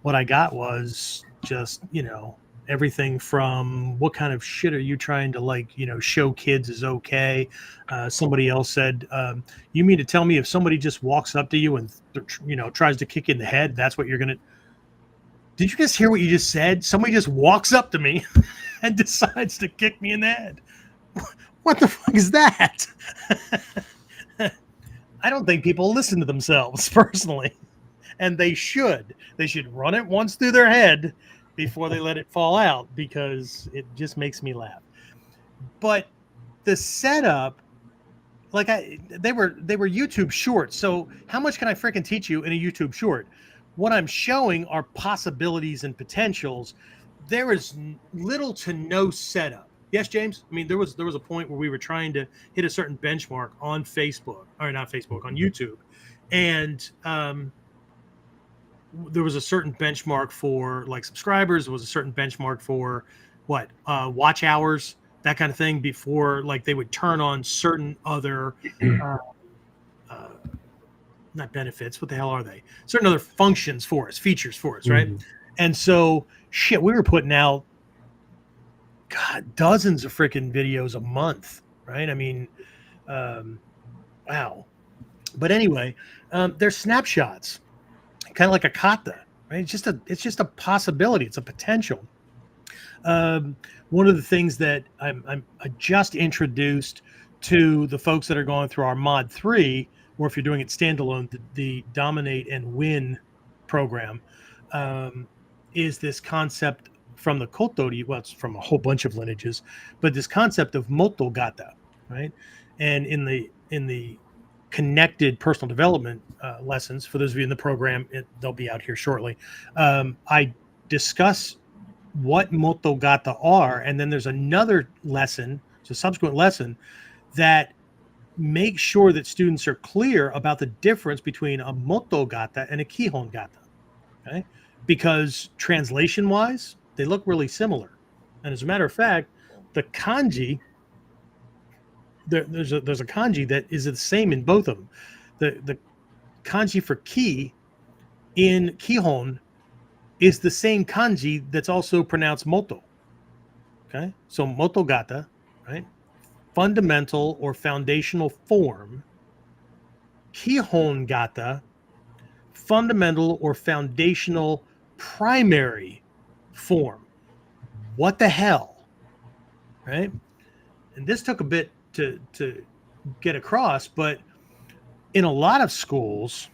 what I got was just, everything from what kind of shit are you trying to show kids is okay. Somebody else said, you mean to tell me if somebody just walks up to you and, tries to kick you in the head, that's what you're going to. Did you just hear what you just said? Somebody just walks up to me and decides to kick me in the head. What the fuck is that? I don't think people listen to themselves personally, and they should. They should run it once through their head before they let it fall out, because it just makes me laugh. But the setup, they were YouTube shorts. So how much can I freaking teach you in a YouTube short? What I'm showing are possibilities and potentials. There is little to no setup. Yes, James? I mean, there was a point where we were trying to hit a certain benchmark on Facebook, or not Facebook, on YouTube. And there was a certain benchmark for like subscribers. There was a certain benchmark for watch hours, that kind of thing, before like they would turn on certain other not benefits. What the hell are they? Certain other functions for us, features for us, right? And so shit, we were putting out dozens of freaking videos a month, right? I mean, wow. But anyway, they're snapshots, kind of like a kata, right? It's just a possibility. It's a potential. One of the things that I just introduced to the folks that are going through our mod 3, or if you're doing it standalone, the Dominate and Win program, is this concept from the Kotori. Well, it's from a whole bunch of lineages, but this concept of Moto Gata, right? And in the connected personal development lessons, for those of you in the program, they'll be out here shortly. I discuss what Moto Gata are, and then there's another lesson, it's a subsequent lesson, that make sure that students are clear about the difference between a Moto Gata and a Kihon Gata, okay? Because translation-wise, they look really similar. And as a matter of fact, the kanji, there's a kanji that is the same in both of them. The kanji for ki in Kihon is the same kanji that's also pronounced moto. Okay, so Moto Gata, right? Fundamental or foundational form. Kihon Gata, fundamental or foundational primary form. What the hell, right? And this took a bit to get across, but in a lot of schools,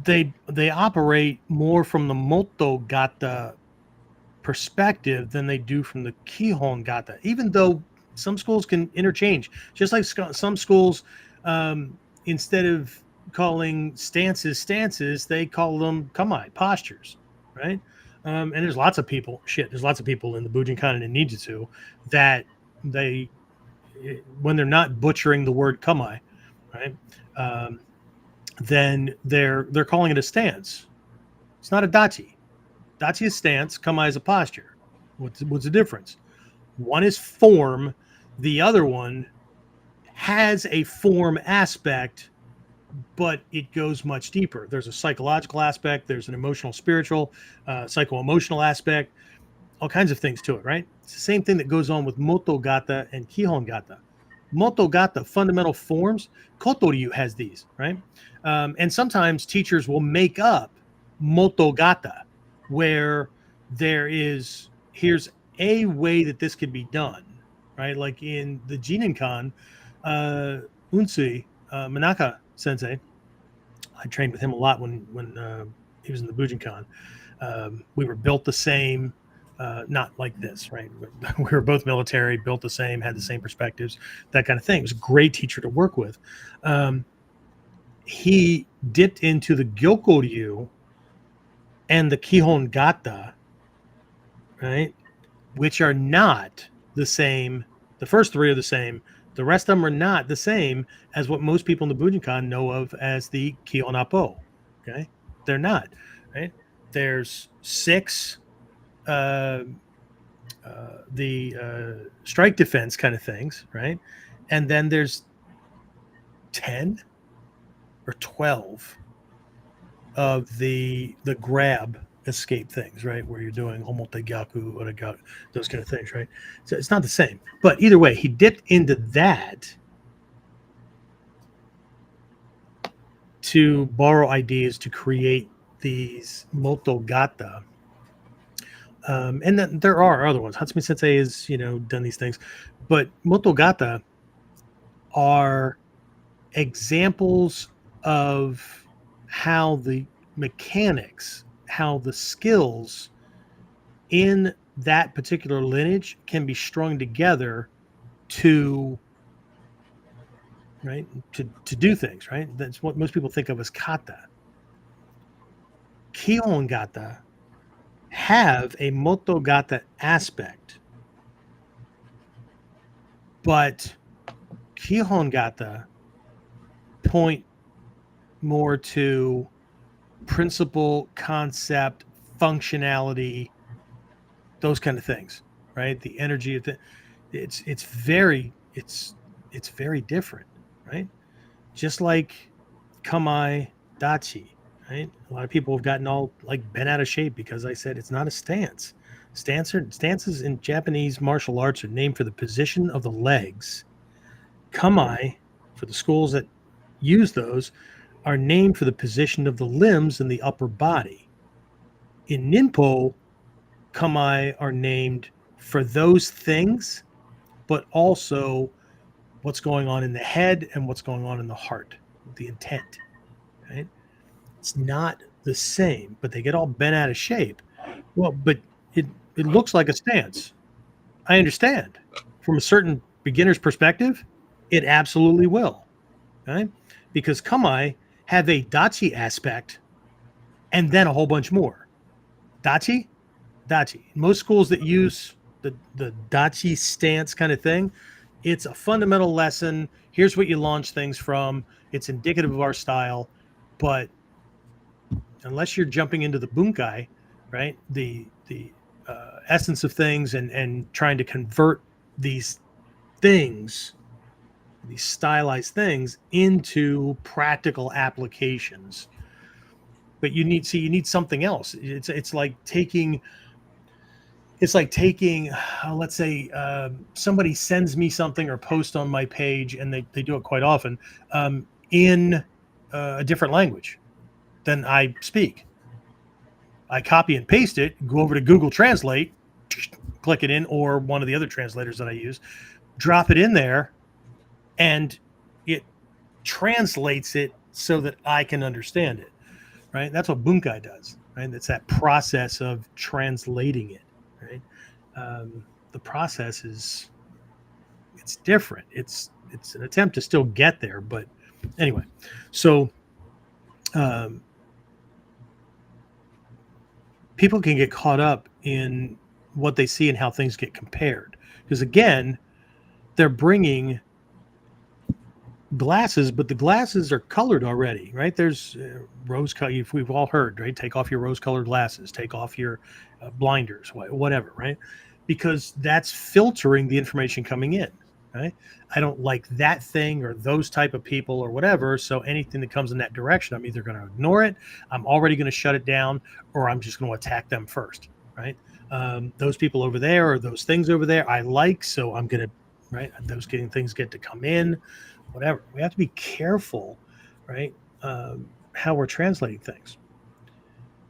they operate more from the Moto Gata perspective than they do from the Kihon Gata, even though some schools can interchange. Just like some schools, instead of calling stances, they call them kamae, postures, right? And there's lots of people in the Bujinkan and in Ninjutsu that when they're not butchering the word kamae, right, then they're calling it a stance. It's not a dachi. Dachi is stance, kamae is a posture. What's the difference? One is form, the other one has a form aspect, but it goes much deeper. There's a psychological aspect, there's an emotional, spiritual, psycho-emotional aspect, all kinds of things to it, right? It's the same thing that goes on with Moto Gata and Kihon Gata. Moto Gata, fundamental forms, Kotoryu has these, right? And sometimes teachers will make up Moto Gata, where here's a way that this could be done, right? Like in the Jininkan, Unsui, Manaka Sensei, I trained with him a lot when he was in the Bujinkan. We were built the same, not like this, right? We were both military, built the same, had the same perspectives, that kind of thing. He was a great teacher to work with. He dipped into the Gyokoryu and the Kihon Gata, right? Which are not the same. The first three are the same. The rest of them are not the same as what most people in the Bujinkan know of as the Kihon Apo. Okay, they're not. Right? There's 6 strike defense kind of things, right? And then there's 10 or 12 of the grab escape things, right? Where you're doing omotegaku or those kind of things, right? So it's not the same. But either way, he dipped into that to borrow ideas to create these motogata. And then there are other ones. Hatsumi Sensei has, done these things. But motogata are examples of how the mechanics, how the skills in that particular lineage can be strung together to to do things, right? That's what most people think of as kata. Kihon gata have a motogata aspect, but Kihon gata point more to principle, concept, functionality, those kind of things, right? The energy of it's very different, right? Just like Kamai Dachi, right? A lot of people have gotten all bent out of shape because I said it's not a stance. Stances in Japanese martial arts are named for the position of the legs. Kamai, for the schools that use those, are named for the position of the limbs in the upper body. In Ninpo, Kamai are named for those things, but also what's going on in the head and what's going on in the heart, the intent, right? It's not the same, but they get all bent out of shape. Well, but it looks like a stance. I understand. From a certain beginner's perspective, it absolutely will, right? Because Kamai have a Dachi aspect and then a whole bunch more. Dachi. Most schools that use the Dachi stance kind of thing, it's a fundamental lesson. Here's what you launch things from. It's indicative of our style, but unless you're jumping into the bunkai, right, the essence of things and trying to convert these things, these stylized things, into practical applications. But you need something else. It's like taking let's say somebody sends me something or post on my page, and they do it quite often in a different language than I speak. I copy and paste it, go over to Google Translate, click it in, or one of the other translators that I use, drop it in there, and it translates it so that I can understand it, right? That's what bunkai does, right? It's that process of translating it, right? The process it's different. It's an attempt to still get there, but anyway. So people can get caught up in what they see and how things get compared, because again, they're bringing glasses, but the glasses are colored already, right? There's rose color. We've all heard, right? Take off your rose-colored glasses. Take off your blinders, whatever, right? Because that's filtering the information coming in, right? I don't like that thing or those type of people or whatever. So anything that comes in that direction, I'm either going to ignore it, I'm already going to shut it down, or I'm just going to attack them first, right? Those people over there or those things over there, I like, so I'm going to, right? Those things get to come in, whatever. We have to be careful, right? How we're translating things.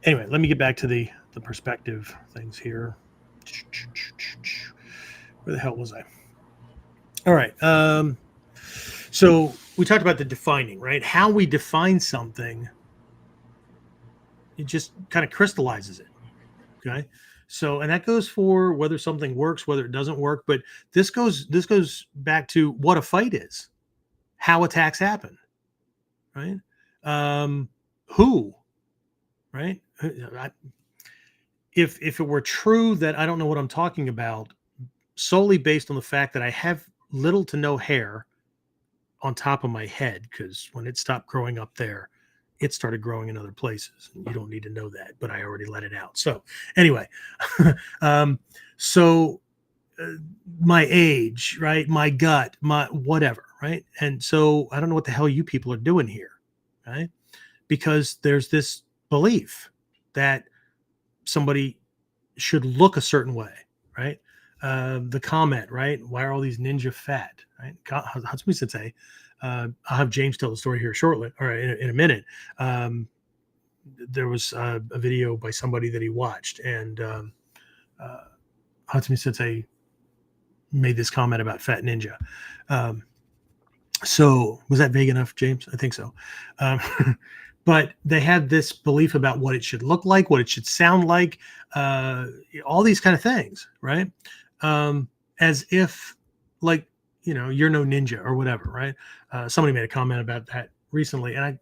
Anyway, let me get back to the perspective things here. Where the hell was I? All right. So we talked about the defining, right? How we define something, it just kind of crystallizes it. Okay. So, and that goes for whether something works, whether it doesn't work. But this goes back to what a fight is, how attacks happen, right? Who, right? If it were true that I don't know what I'm talking about, solely based on the fact that I have little to no hair on top of my head, because when it stopped growing up there, it started growing in other places. And you don't need to know that, but I already let it out. So anyway, so my age, right? My gut, my whatever, right? And so I don't know what the hell you people are doing here, right? Because there's this belief that somebody should look a certain way, right? The comment, right? Why are all these ninja fat, right? Hatsumi Sensei. I'll have James tell the story here shortly, or in a minute. There was a video by somebody that he watched, and Hatsumi Sensei made this comment about fat ninja. So was that vague enough, James? I think so. But they had this belief about what it should look like, what it should sound like, all these kind of things, right? As if, like, you're no ninja or whatever, right? Somebody made a comment about that recently, and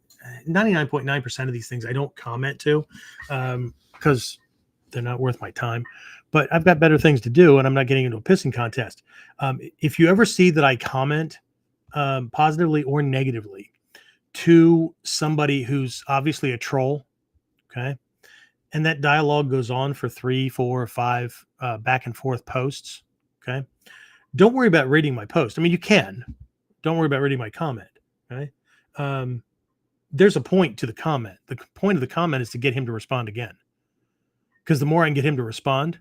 99.9% of these things I don't comment to because they're not worth my time. But I've got better things to do, and I'm not getting into a pissing contest. If you ever see that I comment positively or negatively to somebody who's obviously a troll, okay, and that dialogue goes on for 3, 4, or 5 back and forth posts, okay, don't worry about reading my post. I mean, you can. Don't worry about reading my comment, okay? There's a point to the comment. The point of the comment is to get him to respond again, because the more I can get him to respond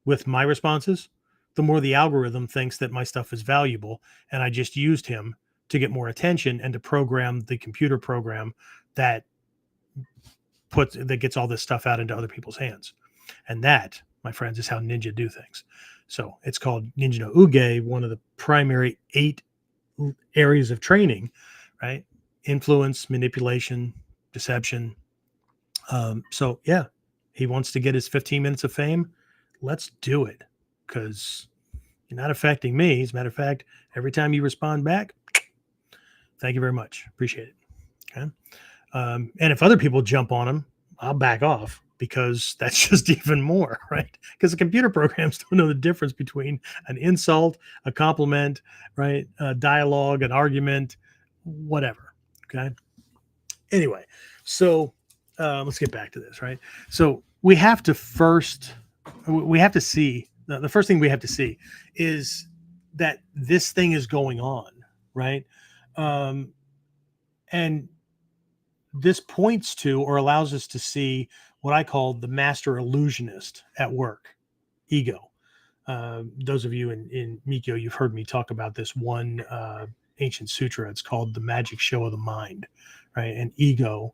with my responses, the more the algorithm thinks that my stuff is valuable, and I just used him to get more attention and to program the computer program that gets all this stuff out into other people's hands. And that, my friends, is how ninja do things. So it's called Ninja no Uge, one of the primary 8 areas of training, right? Influence, manipulation, deception. So yeah, he wants to get his 15 minutes of fame. Let's do it, because you're not affecting me. As a matter of fact, every time you respond back, thank you very much. Appreciate it. Okay. And if other people jump on him, I'll back off, because that's just even more, right? Because the computer programs don't know the difference between an insult, a compliment, right? A dialogue, an argument, whatever. Okay. Anyway, so let's get back to this, right? So we have to see, the first thing we have to see is that this thing is going on, right? And this points to, or allows us to see, what I call the master illusionist at work, ego. Those of you in Mikyo, you've heard me talk about this one ancient sutra. It's called the magic show of the mind, right? And ego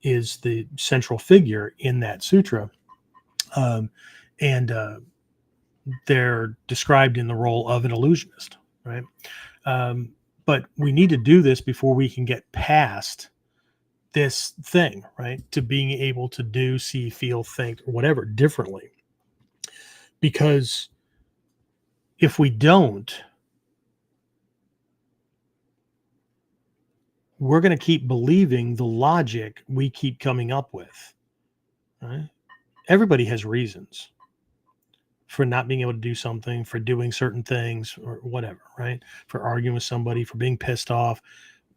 is the central figure in that sutra. And they're described in the role of an illusionist, right? But we need to do this before we can get past this thing, right? To being able to do, see, feel, think, or whatever differently. Because if we don't, we're going to keep believing the logic we keep coming up with, right? Everybody has reasons for not being able to do something, for doing certain things, or whatever, right? For arguing with somebody, for being pissed off,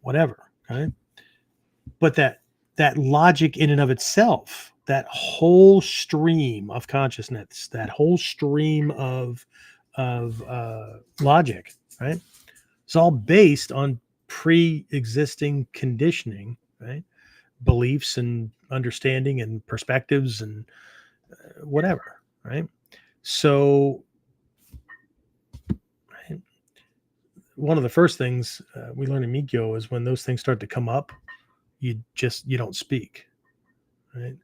whatever, right? But that logic in and of itself, that whole stream of consciousness, that whole stream of logic, right? It's all based on pre-existing conditioning, right? Beliefs and understanding and perspectives and whatever, right? So, right, one of the first things we learn in Mikyo is when those things start to come up, you don't speak, right?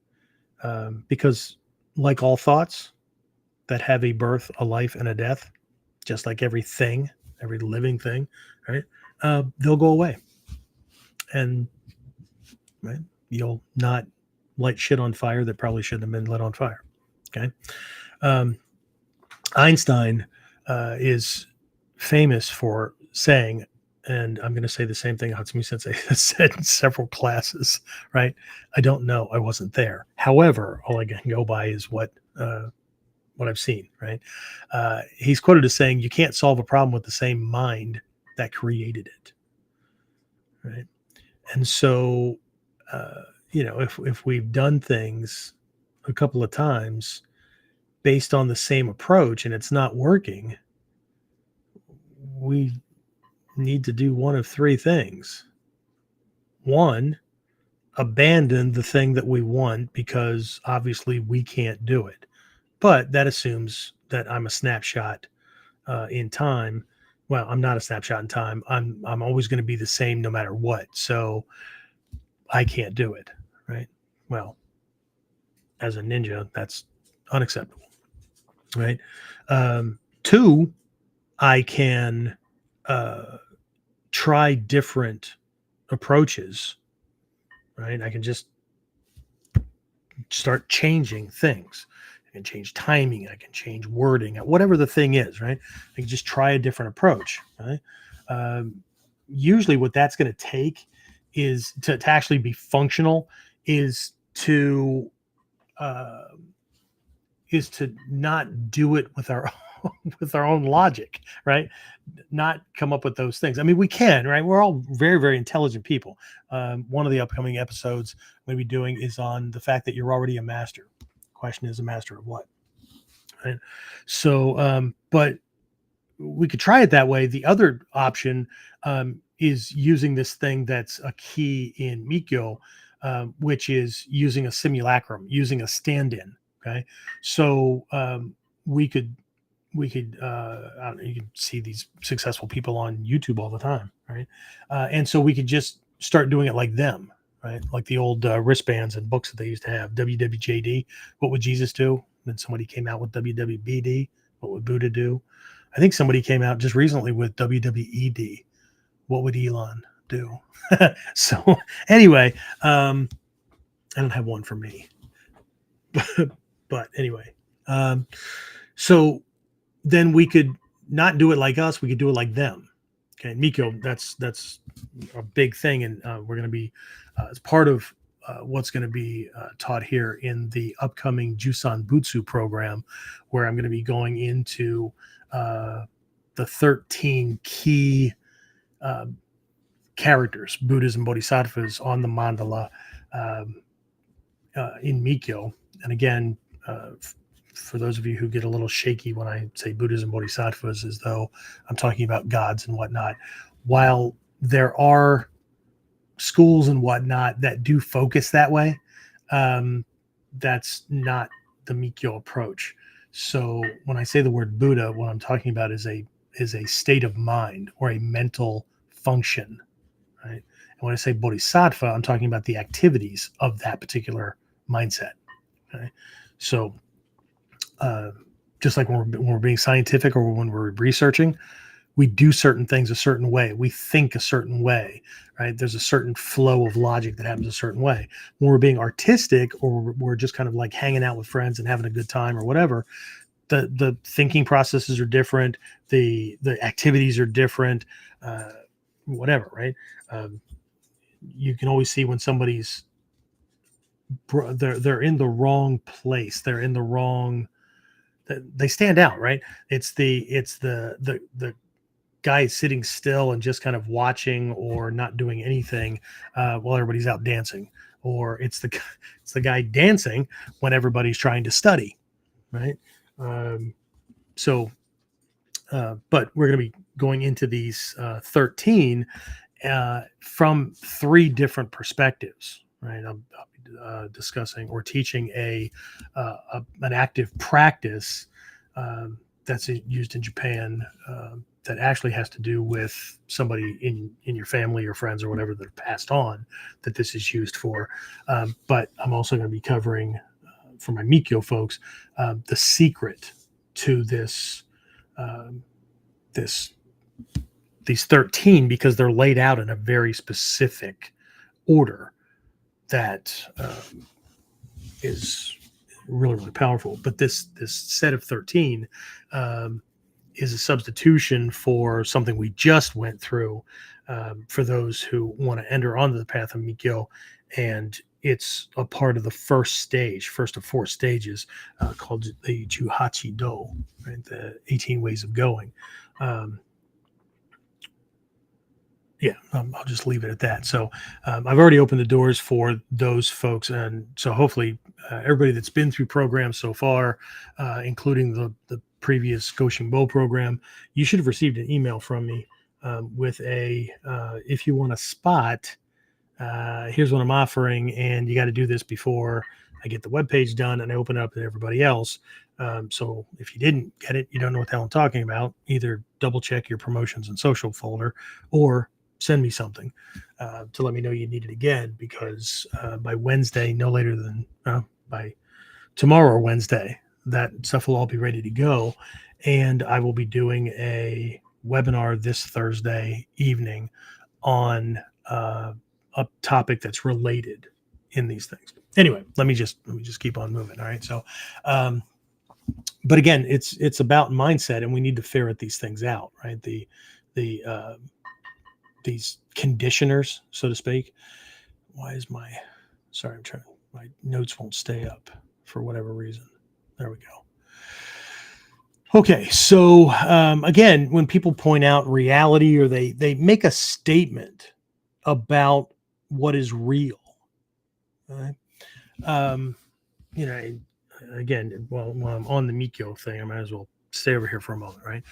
Because like all thoughts that have a birth, a life, and a death, just like everything, every living thing, right? They'll go away, and right, you'll not light shit on fire that probably shouldn't have been lit on fire. Okay. Einstein is famous for saying, and I'm going to say the same thing Hatsumi Sensei has said in several classes, right? I don't know. I wasn't there. However, all I can go by is what I've seen, right? He's quoted as saying, you can't solve a problem with the same mind that created it, right? And so, if we've done things a couple of times based on the same approach and it's not working, we need to do one of three things. One, abandon the thing that we want because obviously we can't do it. But that assumes that I'm a snapshot in time. Well, I'm not a snapshot in time. I'm always going to be the same no matter what. So I can't do it, right? Well, as a ninja, that's unacceptable, right? Two, I can try different approaches, right? I can just start changing things. I can change timing. I can change wording, whatever the thing is, right? I can just try a different approach, right? Usually what that's going to take is to actually be functional uh, is to not do it with our with our own logic, right? Not come up with those things. I mean, we can, right? We're all very, very intelligent people. One of the upcoming episodes we'll be doing is on the fact that you're already a master. Question is, a master of what? Right? So, but we could try it that way. The other option is using this thing that's a key in Mikyo, which is using a simulacrum, using a stand-in. Okay, so we could I don't know, you can see these successful people on YouTube all the time, right? And so we could just start doing it like them, right? Like the old wristbands and books that they used to have. WWJD, what would Jesus do? Then somebody came out with WWBD, what would Buddha do? I think somebody came out just recently with WWED, what would Elon do? So anyway, I don't have one for me, but anyway, so then we could not do it like us. We could do it like them. Okay, Mikyo, that's a big thing, and we're going to be as part of what's going to be taught here in the upcoming Jusan Butsu program, where I'm going to be going into the 13 key characters, Buddhas and Bodhisattvas on the mandala in Mikyo. And again, for those of you who get a little shaky when I say Buddhas and Bodhisattvas, as though I'm talking about gods and whatnot, while there are schools and whatnot that do focus that way, that's not the Mikyo approach. So when I say the word Buddha, what I'm talking about is a state of mind or a mental function, right? And when I say Bodhisattva, I'm talking about the activities of that particular mindset. Okay? So just like when we're being scientific or when we're researching, we do certain things a certain way. We think a certain way, right? There's a certain flow of logic that happens a certain way. When we're being artistic or we're just kind of like hanging out with friends and having a good time or whatever, the thinking processes are different. The activities are different, whatever, right? You can always see when somebody's they're in the wrong place. They're in the wrong. They stand out, right? It's the guy sitting still and just kind of watching or not doing anything while everybody's out dancing, or it's the guy dancing when everybody's trying to study, right? But we're going to be going into these 13 from three different perspectives, right? I'll be discussing or teaching an active practice that's used in Japan that actually has to do with somebody in your family or friends or whatever that have passed on that this is used for. But I'm also going to be covering for my Mikyo folks the secret to these 13, because they're laid out in a very specific order that is really, really powerful. But this set of 13 is a substitution for something we just went through for those who want to enter onto the path of Mikyo. And it's a part of the first of 4 stages called the Juhachi Do, right? The 18 ways of going. I'll just leave it at that. So I've already opened the doors for those folks. And so hopefully everybody that's been through programs so far, including the previous Goshen Bow program, you should have received an email from me with a, if you want a spot, here's what I'm offering, and you got to do this before I get the webpage done and I open it up to everybody else. So if you didn't get it, you don't know what the hell I'm talking about, either double check your promotions and social folder or send me something to let me know you need it again, because by Wednesday, no later than by tomorrow or Wednesday, that stuff will all be ready to go. And I will be doing a webinar this Thursday evening on a topic that's related in these things. Anyway, let me just keep on moving. All right. So, but again, it's about mindset, and we need to ferret these things out, right? These conditioners, so to speak. Why is my notes won't stay up for whatever reason. There we go. Okay, so again, when people point out reality, or they make a statement about what is real, right? Again, while I'm on the Mikyo thing, I might as well stay over here for a moment, right?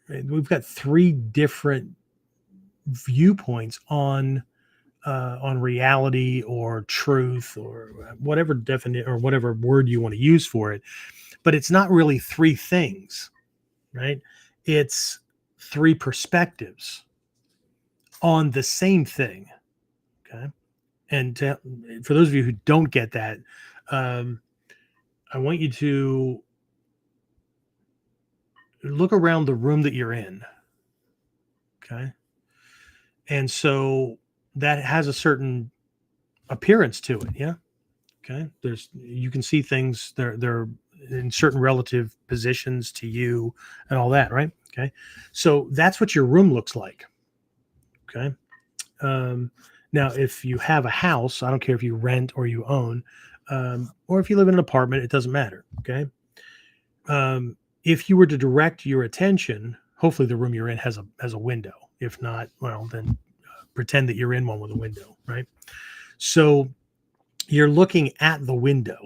We've got 3 different viewpoints on reality or truth, or whatever definition or whatever word you want to use for it. But it's not really 3 things, right? It's 3 perspectives on the same thing. Okay. And for those of you who don't get that, I want you to look around the room that you're in. Okay. And so that has a certain appearance to it. Yeah. Okay. You can see things, they're in certain relative positions to you and all that. Right. Okay. So that's what your room looks like. Okay. Now, if you have a house, I don't care if you rent or you own, or if you live in an apartment, it doesn't matter. Okay. If you were to direct your attention, hopefully the room you're in has a window. If not, well, then pretend that you're in one with a window, right? So you're looking at the window.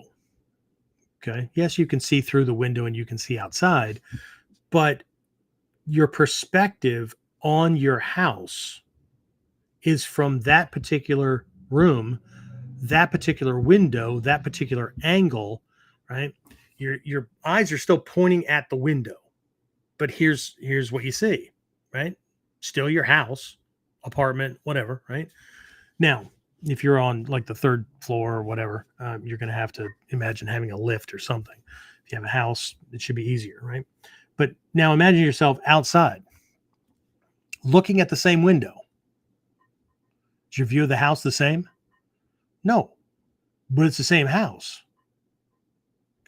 Okay. Yes, you can see through the window and you can see outside, but your perspective on your house is from that particular room, that particular window, that particular angle, right? Your eyes are still pointing at the window, but here's what you see, right? Still your house, apartment, whatever, right? Now, if you're on like the 3rd floor or whatever, you're going to have to imagine having a lift or something. If you have a house, it should be easier, right? But now imagine yourself outside, looking at the same window. Is your view of the house the same? No, but it's the same house.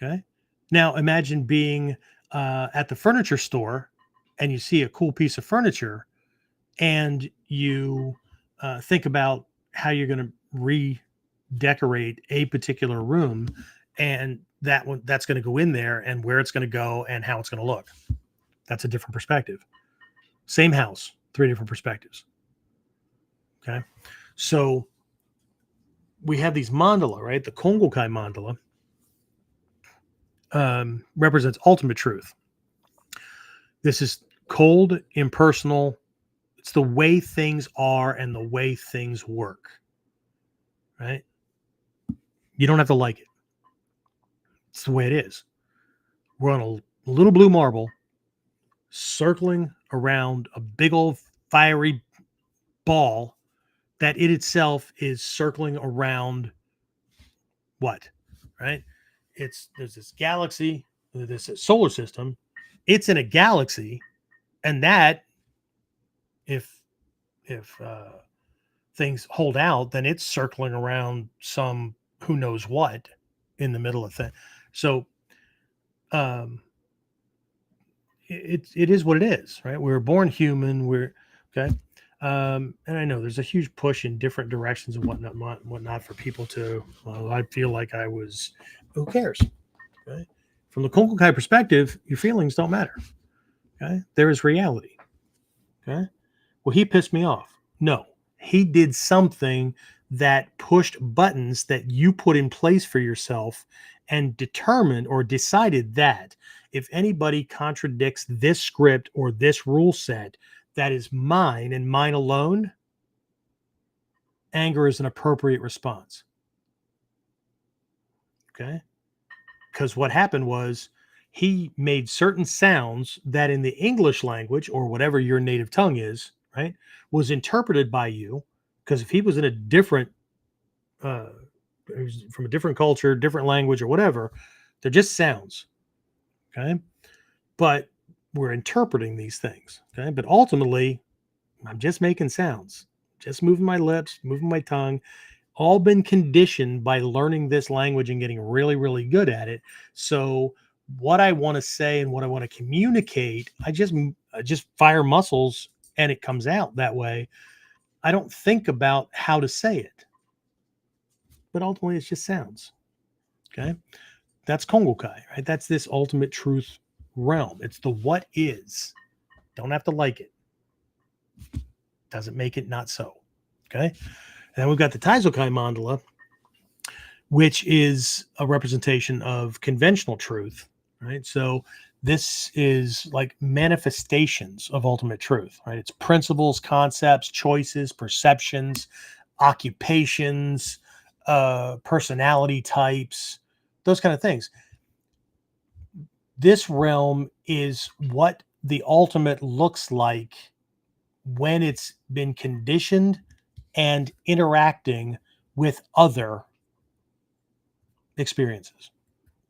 Okay. Now imagine being at the furniture store and you see a cool piece of furniture, and you think about how you're going to redecorate a particular room, and that's going to go in there, and where it's going to go and how it's going to look. That's a different perspective. Same house, 3 different perspectives. Okay. So we have these mandala, right? The Kongokai mandala represents ultimate truth. This is cold, impersonal. It's the way things are and the way things work, right? You don't have to like it. It's the way it is. We're on a little blue marble circling around a big old fiery ball that it itself is circling around what, right? There's this galaxy, this solar system. It's in a galaxy, and that if things hold out, then it's circling around some who knows what in the middle of things. So it is what it is, right? We were born human. We're okay. And I know there's a huge push in different directions and whatnot for people to, well, I feel like I was, who cares? Okay. From the Kongokai perspective, your feelings don't matter. Okay. There is reality. Okay. Well, he pissed me off. No, he did something that pushed buttons that you put in place for yourself and determined or decided that if anybody contradicts this script or this rule set, that is mine and mine alone, anger is an appropriate response. Okay? Because what happened was he made certain sounds that in the English language or whatever your native tongue is, right, was interpreted by you. Because if he was in a different, from a different culture, different language, or whatever, they're just sounds. Okay. But we're interpreting these things. Okay. But ultimately, I'm just making sounds, just moving my lips, moving my tongue, all been conditioned by learning this language and getting really, really good at it. So what I want to say and what I want to communicate, I just fire muscles and it comes out that way. I don't think about how to say it, but ultimately it's just sounds. Okay. That's Kongokai, right? That's this ultimate truth realm. It's the what is. Don't have to like it. Doesn't make it not so. Okay. And then we've got the Taizokai mandala, which is a representation of conventional truth, right? So this is like manifestations of ultimate truth, right? It's principles, concepts, choices, perceptions, occupations, personality types, those kind of things. This realm is what the ultimate looks like when it's been conditioned and interacting with other experiences.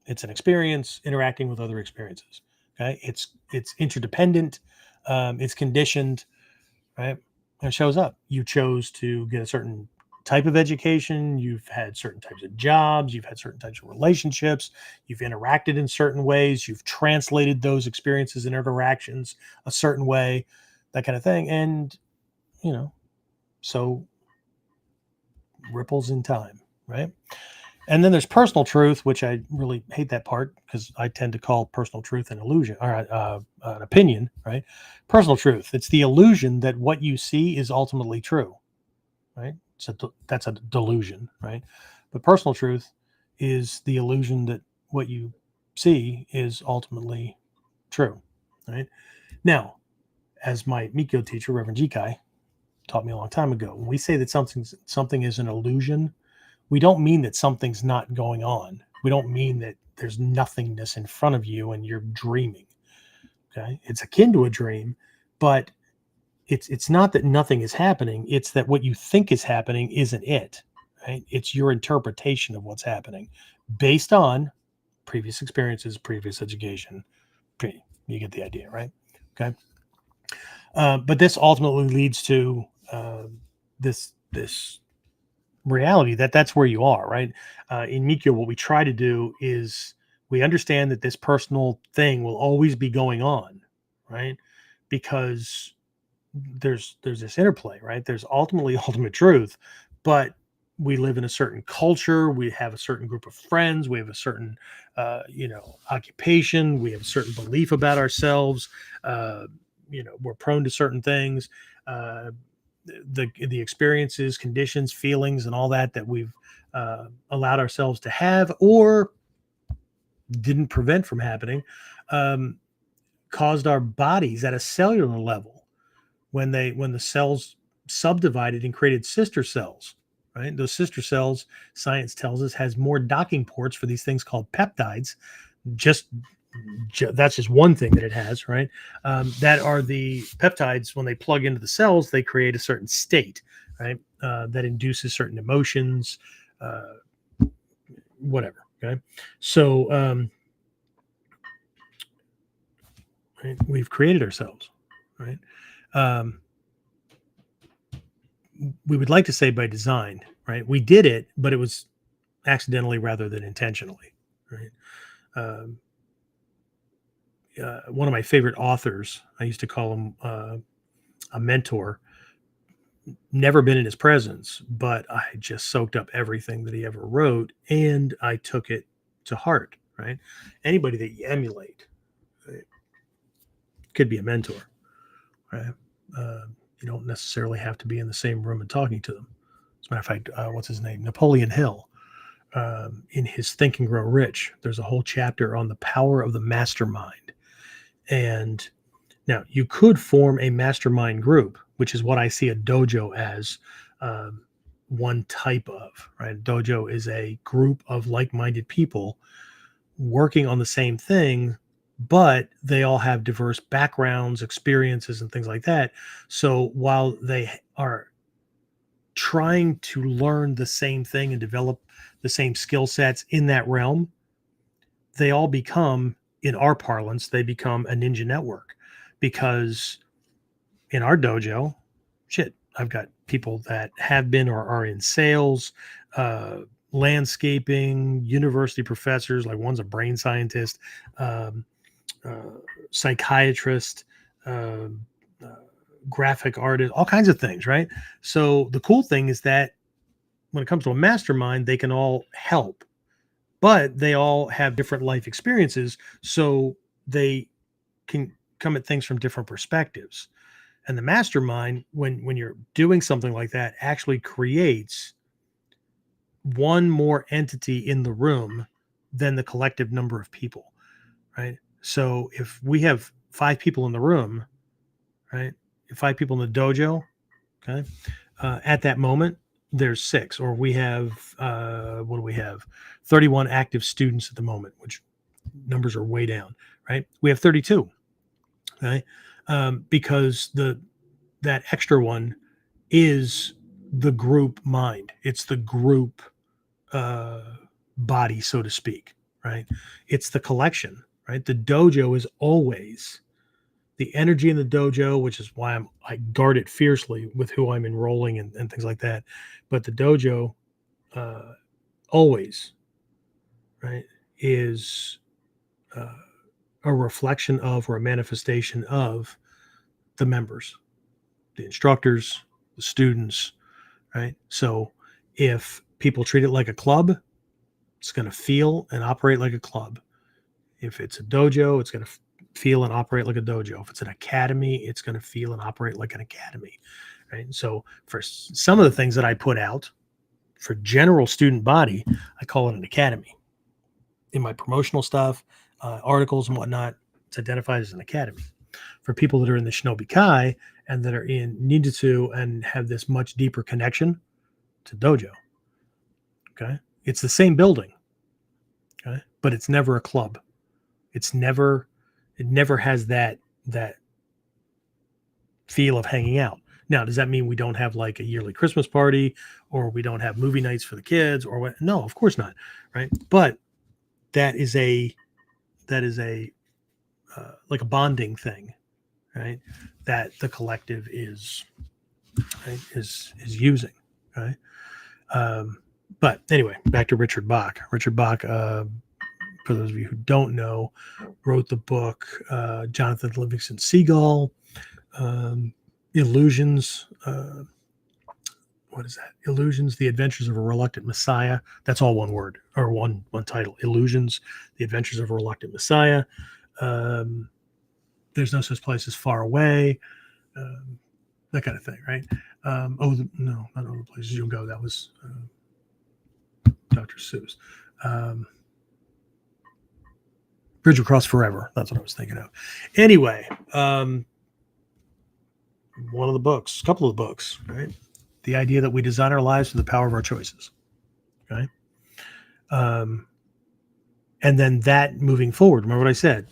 It's an experience interacting with other experiences. Okay, it's interdependent. It's conditioned, right? And it shows up. You chose to get a certain type of education. You've had certain types of jobs. You've had certain types of relationships. You've interacted in certain ways. You've translated those experiences and interactions a certain way, that kind of thing. And so ripples in time, right? And then there's personal truth, which I really hate that part because I tend to call personal truth an illusion or an opinion, right? Personal truth. It's the illusion that what you see is ultimately true, right? So that's a delusion, right? But personal truth is the illusion that what you see is ultimately true, right? Now, as my Mikyo teacher, Reverend Jikai, taught me a long time ago, when we say that something is an illusion, we don't mean that something's not going on. We don't mean that there's nothingness in front of you and you're dreaming. Okay. It's akin to a dream, but it's not that nothing is happening. It's that what you think is happening isn't it. Right. It's your interpretation of what's happening based on previous experiences, previous education. You get the idea, right? Okay. But this ultimately leads to this reality that's where you are, right? In Mikyo, what we try to do is we understand that this personal thing will always be going on, right? Because there's this interplay, right? There's ultimately ultimate truth, but we live in a certain culture. We have a certain group of friends. We have a certain, occupation. We have a certain belief about ourselves. We're prone to certain things. The experiences, conditions, feelings, and all that we've allowed ourselves to have or didn't prevent from happening, caused our bodies at a cellular level when the cells subdivided and created sister cells. Right, those sister cells, science tells us, has more docking ports for these things called peptides. That's just one thing that it has, right? That are the peptides. When they plug into the cells, they create a certain state, right? That induces certain emotions, whatever. Okay, so right, we've created ourselves, right? We would like to say by design, right? We did it, but it was accidentally rather than intentionally, right? One of my favorite authors, I used to call him a mentor, never been in his presence, but I just soaked up everything that he ever wrote and I took it to heart, right? Anybody that you emulate, right, could be a mentor, right? You don't necessarily have to be in the same room and talking to them. As a matter of fact, what's his name? Napoleon Hill, in his Think and Grow Rich, there's a whole chapter on the power of the mastermind. And now you could form a mastermind group, which is what I see a dojo as, one type of, right? Dojo is a group of like-minded people working on the same thing, but they all have diverse backgrounds, experiences, and things like that. So while they are trying to learn the same thing and develop the same skill sets in that realm, they all become, in our parlance, they become a ninja network. Because in our dojo, shit, I've got people that have been or are in sales, landscaping, university professors, like one's a brain scientist, um, psychiatrist, uh, uh, graphic artist, all kinds of things, right? So the cool thing is that when it comes to a mastermind, they can all help, but they all have different life experiences. So they can come at things from different perspectives. And the mastermind, when you're doing something like that, actually creates one more entity in the room than the collective number of people, right? So if we have 5 people in the room, right, 5 people in the dojo, okay, at that moment there's 6, or we have what do we have, 31 active students at the moment, which numbers are way down, right? We have 32, okay, because that extra one is the group mind. It's the group uh, body, so to speak, right? It's the collection, right? The dojo is always the energy in the dojo, which is why I guard it fiercely with who I'm enrolling and things like that. But the dojo uh, always, right, is uh, a reflection of, or a manifestation of, the members, the instructors, the students, right? So if people treat it like a club, it's going to feel and operate like a club. If it's a dojo, it's going to feel and operate like a dojo. If it's an academy, it's going to feel and operate like an academy, right? So for some of the things that I put out for general student body, I call it an academy. In my promotional stuff, articles and whatnot, it's identified as an academy. For people that are in the Shinobi Kai and that are in Ninjutsu and have this much deeper connection to dojo, okay, it's the same building, okay, but it's never a club. It never has that feel of hanging out. Now, does that mean we don't have like a yearly Christmas party, or we don't have movie nights for the kids, or what? No, of course not, right? But that is a like a bonding thing, right? That the collective is, right, is using, right? But anyway, back to Richard Bach. Richard Bach, for those of you who don't know, wrote the book Jonathan Livingston Seagull, Illusions. What is that? Illusions: The Adventures of a Reluctant Messiah. That's all one word, or one title. Illusions: The Adventures of a Reluctant Messiah. There's No Such Place as Far Away. That kind of thing, right? No, not All the Places You'll Go. That was Dr. Seuss. Bridge Across Forever. That's what I was thinking of. Anyway, one of the books, a couple of the books, right? The idea that we design our lives through the power of our choices. Okay. And then that moving forward, remember what I said?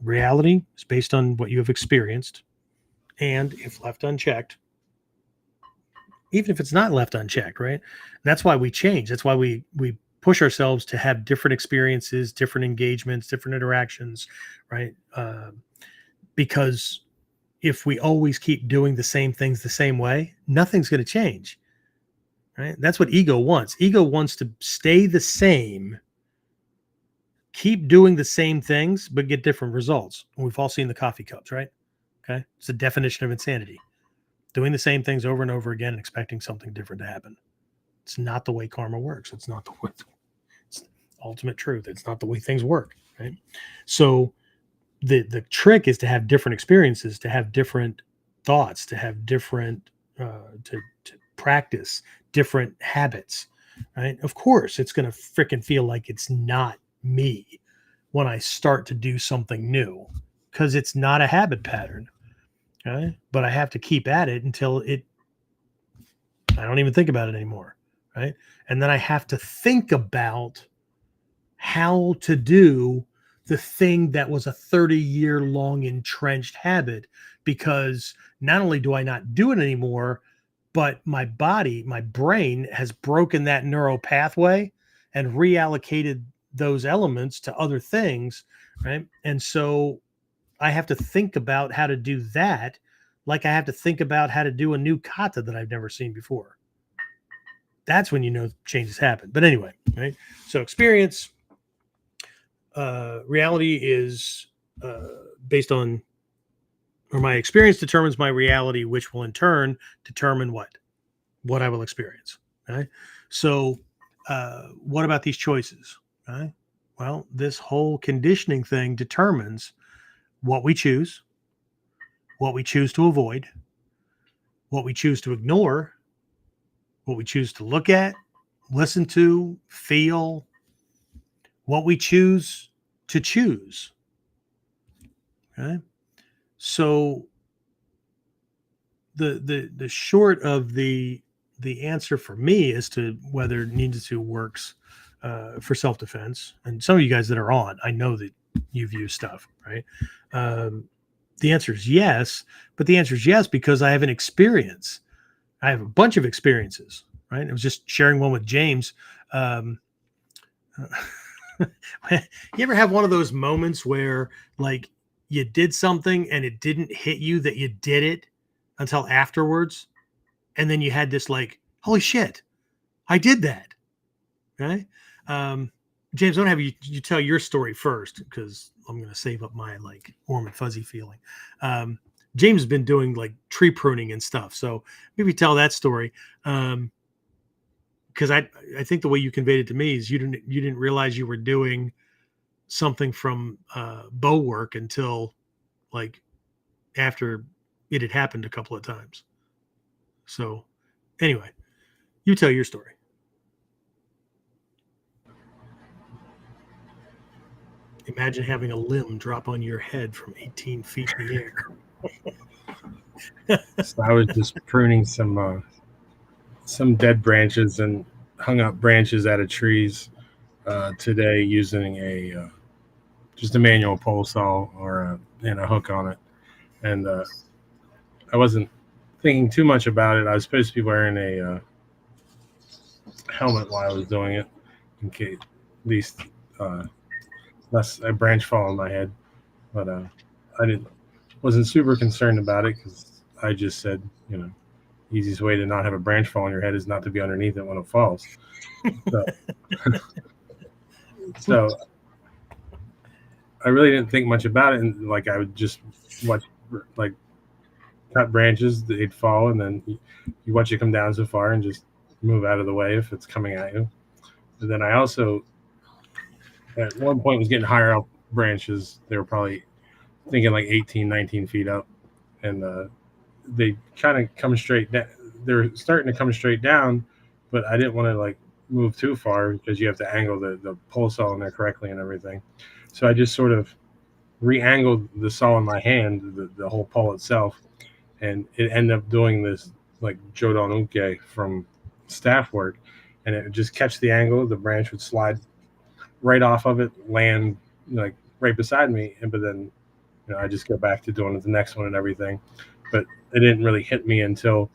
Reality is based on what you have experienced. And if left unchecked, even if it's not left unchecked, right? That's why we change. That's why we push ourselves to have different experiences, different engagements, different interactions, right? Because if we always keep doing the same things the same way, nothing's going to change, right? That's what ego wants. Ego wants to stay the same, keep doing the same things, but get different results. And we've all seen the coffee cups, right? Okay. It's the definition of insanity. Doing the same things over and over again and expecting something different to happen. It's not the way karma works. It's not the way, it's the ultimate truth. It's not the way things work, right? So the trick is to have different experiences, to have different thoughts, to have different, to practice different habits, right? Of course, it's going to freaking feel like it's not me when I start to do something new because it's not a habit pattern. Okay. But I have to keep at it until I don't even think about it anymore. Right. And then I have to think about how to do the thing that was a 30-year long entrenched habit, because not only do I not do it anymore, but my body, my brain has broken that neural pathway and reallocated those elements to other things. Right. And so I have to think about how to do that, like I have to think about how to do a new kata that I've never seen before. That's when you know changes happen. But anyway, right? So experience, reality is based on, or my experience determines my reality, which will in turn determine what I will experience. Right? So what about these choices? Right? Well, this whole conditioning thing determines what we choose to avoid, what we choose to ignore, what we choose to look at, listen to, feel, what we choose to choose. Okay? So the short of the answer for me as to whether ninjutsu works for self-defense, and some of you guys that are on, I know that you've used stuff, right? The answer is yes, but the answer is yes because I have an experience. I have a bunch of experiences, right? I was just sharing one with James. You ever have one of those moments where like you did something and it didn't hit you that you did it until afterwards? And then you had this like, holy shit, I did that. Right? James, I don't have you tell your story first because I'm going to save up my like warm and fuzzy feeling. James has been doing like tree pruning and stuff. So maybe tell that story. Because I think the way you conveyed it to me is you didn't realize you were doing something from bow work until like after it had happened a couple of times. So anyway, you tell your story. Imagine having a limb drop on your head from 18 feet in the air. So I was just pruning some dead branches and hung up branches out of trees today using just a manual pole saw and a hook on it. And I wasn't thinking too much about it. I was supposed to be wearing a helmet while I was doing it, in case at least less a branch fall on my head. But I wasn't super concerned about it because I just said, easiest way to not have a branch fall on your head is not to be underneath it when it falls. So I really didn't think much about it, and like I would just watch like cut branches, they'd fall, and then you watch it come down so far and just move out of the way if it's coming at you. But then I also at one point was getting higher up branches. They were probably thinking like 18, 19 feet up, and they kind of come straight down. They're starting to come straight down, but I didn't want to like move too far because you have to angle the pole saw in there correctly and everything. So I just sort of re-angled the saw in my hand, the whole pole itself, and it ended up doing this like Jodon Uke from staff work, and it would just catch the angle. The branch would slide right off of it, land like right beside me, but then I just go back to doing the next one and everything. But it didn't really hit me until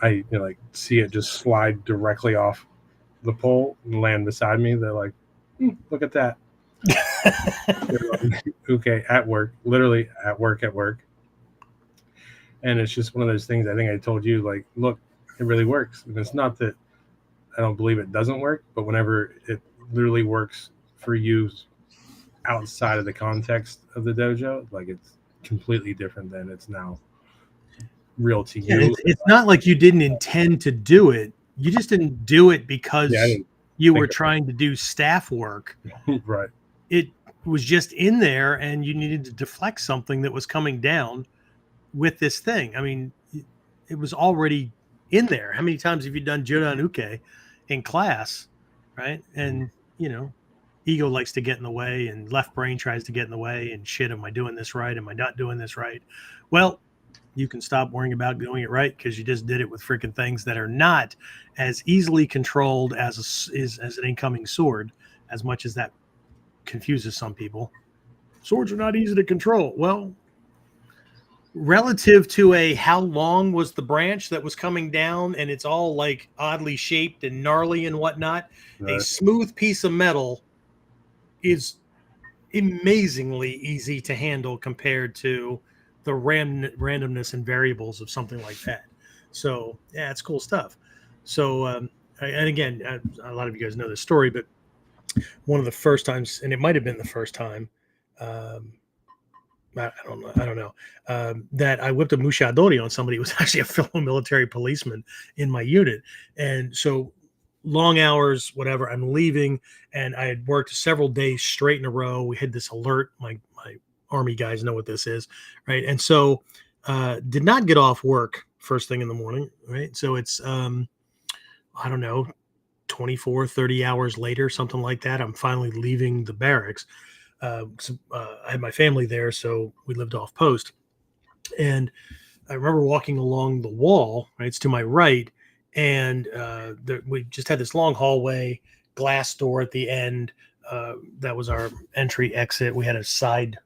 I like see it just slide directly off the pole and land beside me. They're like, look at that. Okay, at work, literally at work. And it's just one of those things. I think I told you, like, look, it really works. And it's not that I don't believe it doesn't work, but whenever it literally works for you outside of the context of the dojo, like it's completely different than it's now real to you. Yeah, it's not like you didn't intend to do it. You just didn't do it because you were trying to do staff work. Right. It was just in there and you needed to deflect something that was coming down with this thing. I mean, it was already in there. How many times have you done Jodan Uke in class, right? And, ego likes to get in the way, and left brain tries to get in the way, and shit, am I doing this right? Am I not doing this right? Well, you can stop worrying about doing it right because you just did it with freaking things that are not as easily controlled as an incoming sword, as much as that confuses some people. Swords are not easy to control. Well, relative to how long was the branch that was coming down, and it's all like oddly shaped and gnarly and whatnot, a Right. smooth piece of metal is amazingly easy to handle compared to the randomness and variables of something like that. So yeah, it's cool stuff. So and again, a lot of you guys know this story, but one of the first times, and it might have been the first time, um, I don't know, that I whipped a mushadori on somebody who was actually a fellow military policeman in my unit. And so long hours, whatever, I'm leaving, and I had worked several days straight in a row. We had this alert. My Army guys know what this is, right? And so did not get off work first thing in the morning, right? So it's, I don't know, 24, 30 hours later, something like that. I'm finally leaving the barracks. I had my family there, so we lived off post. And I remember walking along the wall, right? It's to my right, and we just had this long hallway, glass door at the end. That was our entry exit. We had a side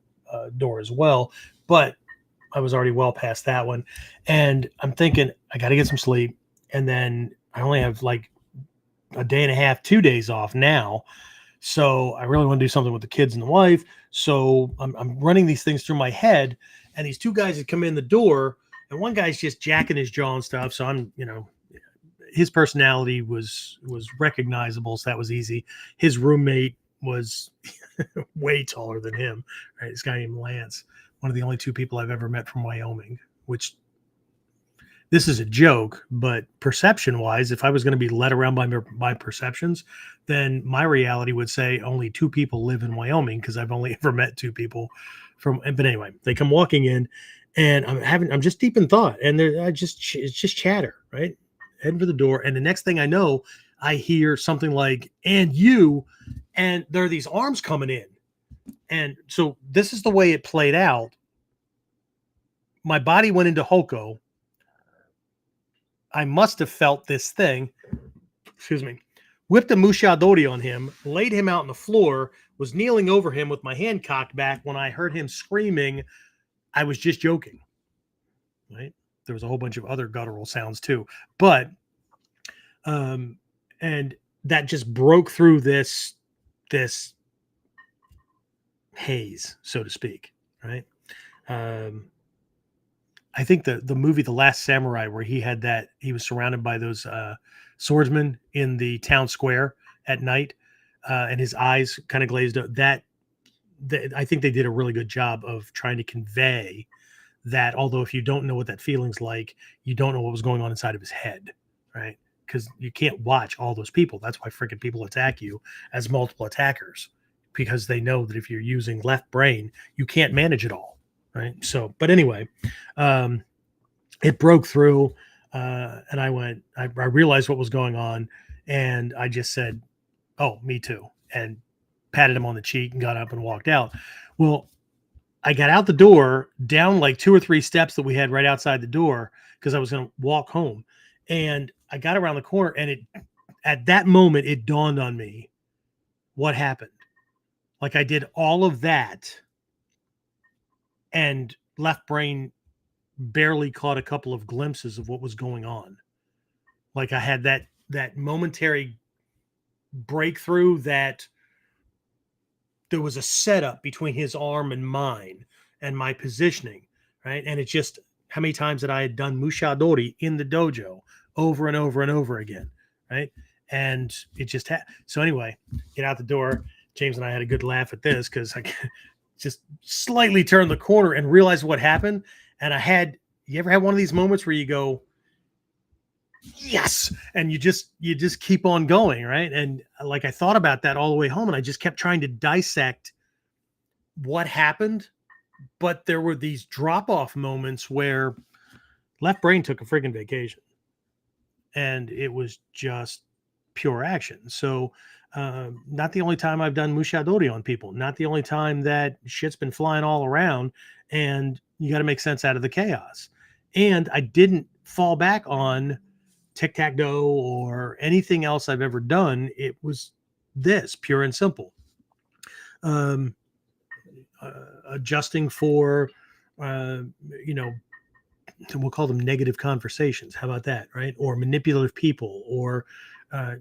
door as well, but I was already well past that one. And I'm thinking, I got to get some sleep. And then I only have like a day and a half, 2 days off now. So I really want to do something with the kids and the wife. So I'm running these things through my head, and these two guys that come in the door, and one guy's just jacking his jaw and stuff. So I'm, his personality was recognizable, so that was easy. His roommate was way taller than him, right? This guy named Lance, one of the only two people I've ever met from Wyoming, which this is a joke, but perception wise, if I was going to be led around by my perceptions, then my reality would say only two people live in Wyoming, because I've only ever met two people but anyway, they come walking in, and I'm just deep in thought, and it's just chatter, right? Heading for the door. And the next thing I know, I hear something like, and there are these arms coming in. And so this is the way it played out. My body went into Hoko. I must have felt this thing, whipped a mushadori on him, laid him out on the floor, was kneeling over him with my hand cocked back when I heard him screaming, I was just joking, right? There was a whole bunch of other guttural sounds too. But, and that just broke through this haze, so to speak, right? I think the movie The Last Samurai, where he was surrounded by those swordsmen in the town square at night, and his eyes kind of glazed up. I think they did a really good job of trying to convey that, although if you don't know what that feeling's like, you don't know what was going on inside of his head, right? Because you can't watch all those people. That's why freaking people attack you as multiple attackers, because they know that if you're using left brain, you can't manage it all. Right. So, but anyway, it broke through, and I realized what was going on, and I just said, "Oh, me too," and patted him on the cheek and got up and walked out. Well, I got out the door, down like 2 or 3 steps that we had right outside the door, because I was going to walk home, and I got around the corner, and at that moment, it dawned on me what happened. Like, I did all of that, and left brain barely caught a couple of glimpses of what was going on. Like, I had that momentary breakthrough that there was a setup between his arm and mine and my positioning, right? And it's just how many times that I had done mushadori in the dojo over and over and over again, right? And it just so anyway, get out the door. James and I had a good laugh at this, because I just slightly turned the corner and realized what happened. And you ever had one of these moments where you go, yes, and you just keep on going, right? And like, I thought about that all the way home, and I just kept trying to dissect what happened. But there were these drop-off moments where left brain took a freaking vacation. and it was just pure action. So not the only time I've done mushadori on people, not the only time that shit's been flying all around, and you got to make sense out of the chaos. And I didn't fall back on tic-tac-toe or anything else I've ever done. It was this, pure and simple. Adjusting for, you know, we'll call them negative conversations. How about that, right? Or manipulative people, or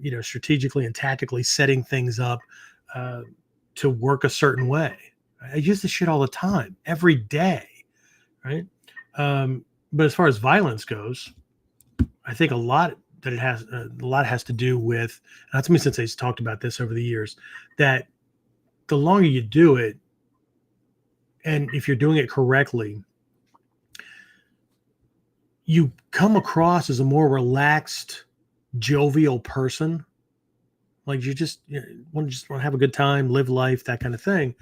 you know, strategically and tactically setting things up to work a certain way. I use this shit all the time, every day, right? But as far as violence goes, I think a lot has to do with, not to me since I've talked about this over the years, that the longer you do it, and if you're doing it correctly, you come across as a more relaxed, jovial person. Like you just want to have a good time, live life, that kind of thing.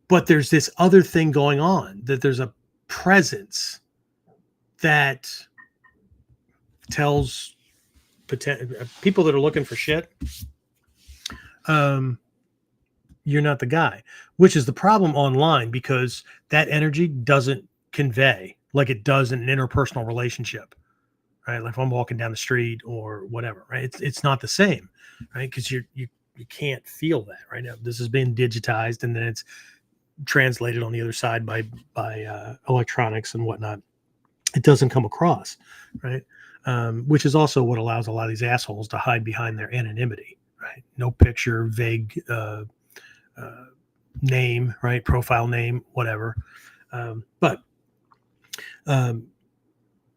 But there's this other thing going on, that there's a presence that tells people that are looking for shit, you're not the guy, which is the problem online, because that energy doesn't convey like it does in an interpersonal relationship, right? Like if I'm walking down the street or whatever, right? It's not the same, right? Because you can't feel that right now. This has been digitized, and then it's translated on the other side by electronics and whatnot. It doesn't come across, right? Which is also what allows a lot of these assholes to hide behind their anonymity, right? No picture, vague name, right? Profile name, whatever. But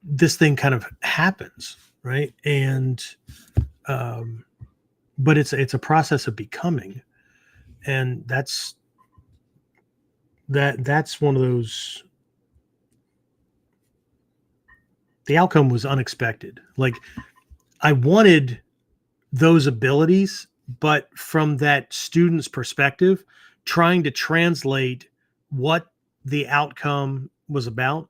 this thing kind of happens, right? And but it's a process of becoming, and that's one of those. The outcome was unexpected. Like I wanted those abilities, but from that student's perspective, trying to translate what the outcome was about,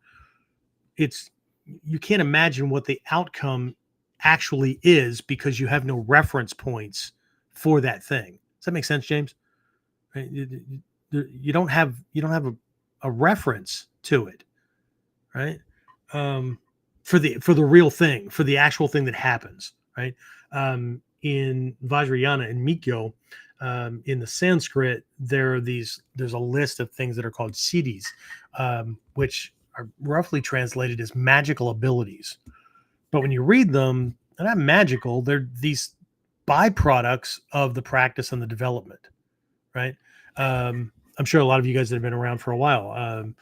you can't imagine what the outcome actually is because you have no reference points for that thing. Does that make sense, James? Right? You don't have a reference to it, right? For the real thing, for the actual thing that happens, right? In Vajrayana and Mikyo, in the Sanskrit, there's a list of things that are called siddhis, which are roughly translated as magical abilities. But when you read them, they're not magical. They're these byproducts of the practice and the development, right? I'm sure a lot of you guys that have been around for a while,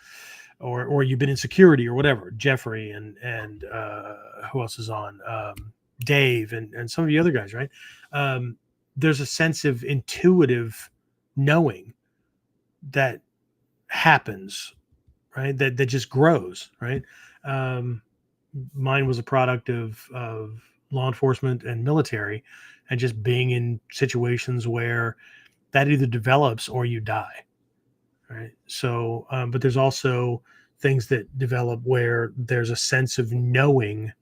or you've been in security or whatever, Jeffrey and who else is on? Dave and some of the other guys, right? There's a sense of intuitive knowing that happens, right? That just grows, right? Mine was a product of law enforcement and military, and just being in situations where that either develops or you die, right? So, but there's also things that develop where there's a sense of knowing,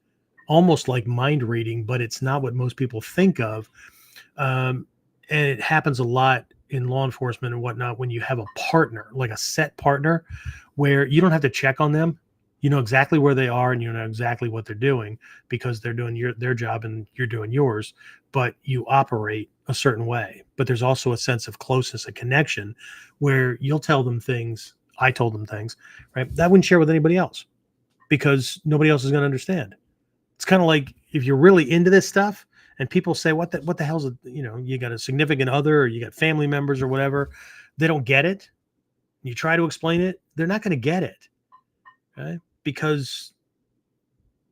almost like mind reading, but it's not what most people think of. And it happens a lot in law enforcement and whatnot when you have a partner, like a set partner, where you don't have to check on them. You know exactly where they are, and you know exactly what they're doing because they're doing their job and you're doing yours, but you operate a certain way. But there's also a sense of closeness and connection where you'll tell them things. I told them things, right? That I wouldn't share with anybody else because nobody else is going to understand. It's kind of like if you're really into this stuff and people say, what the hell's it? You know, you got a significant other or you got family members or whatever. They don't get it. You try to explain it. They're not going to get it. Okay? Because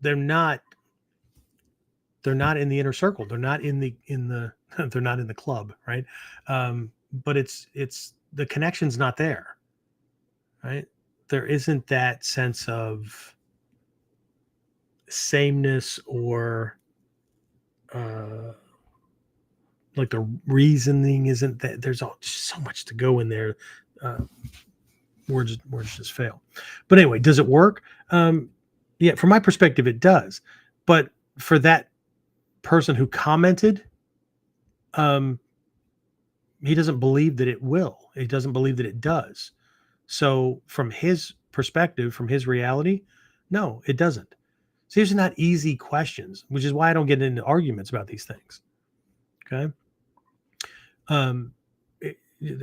they're not in the inner circle. They're not in the they're not in the club, right? But it's the connection's not there, right? There isn't that sense of sameness or like the reasoning isn't that. There's so much to go in there. Words just fail. But anyway, does it work? Yeah, from my perspective, it does. But for that person who commented, he doesn't believe that it will. He doesn't believe that it does. So from his perspective, from his reality, no, it doesn't. So these are not easy questions, which is why I don't get into arguments about these things. Okay.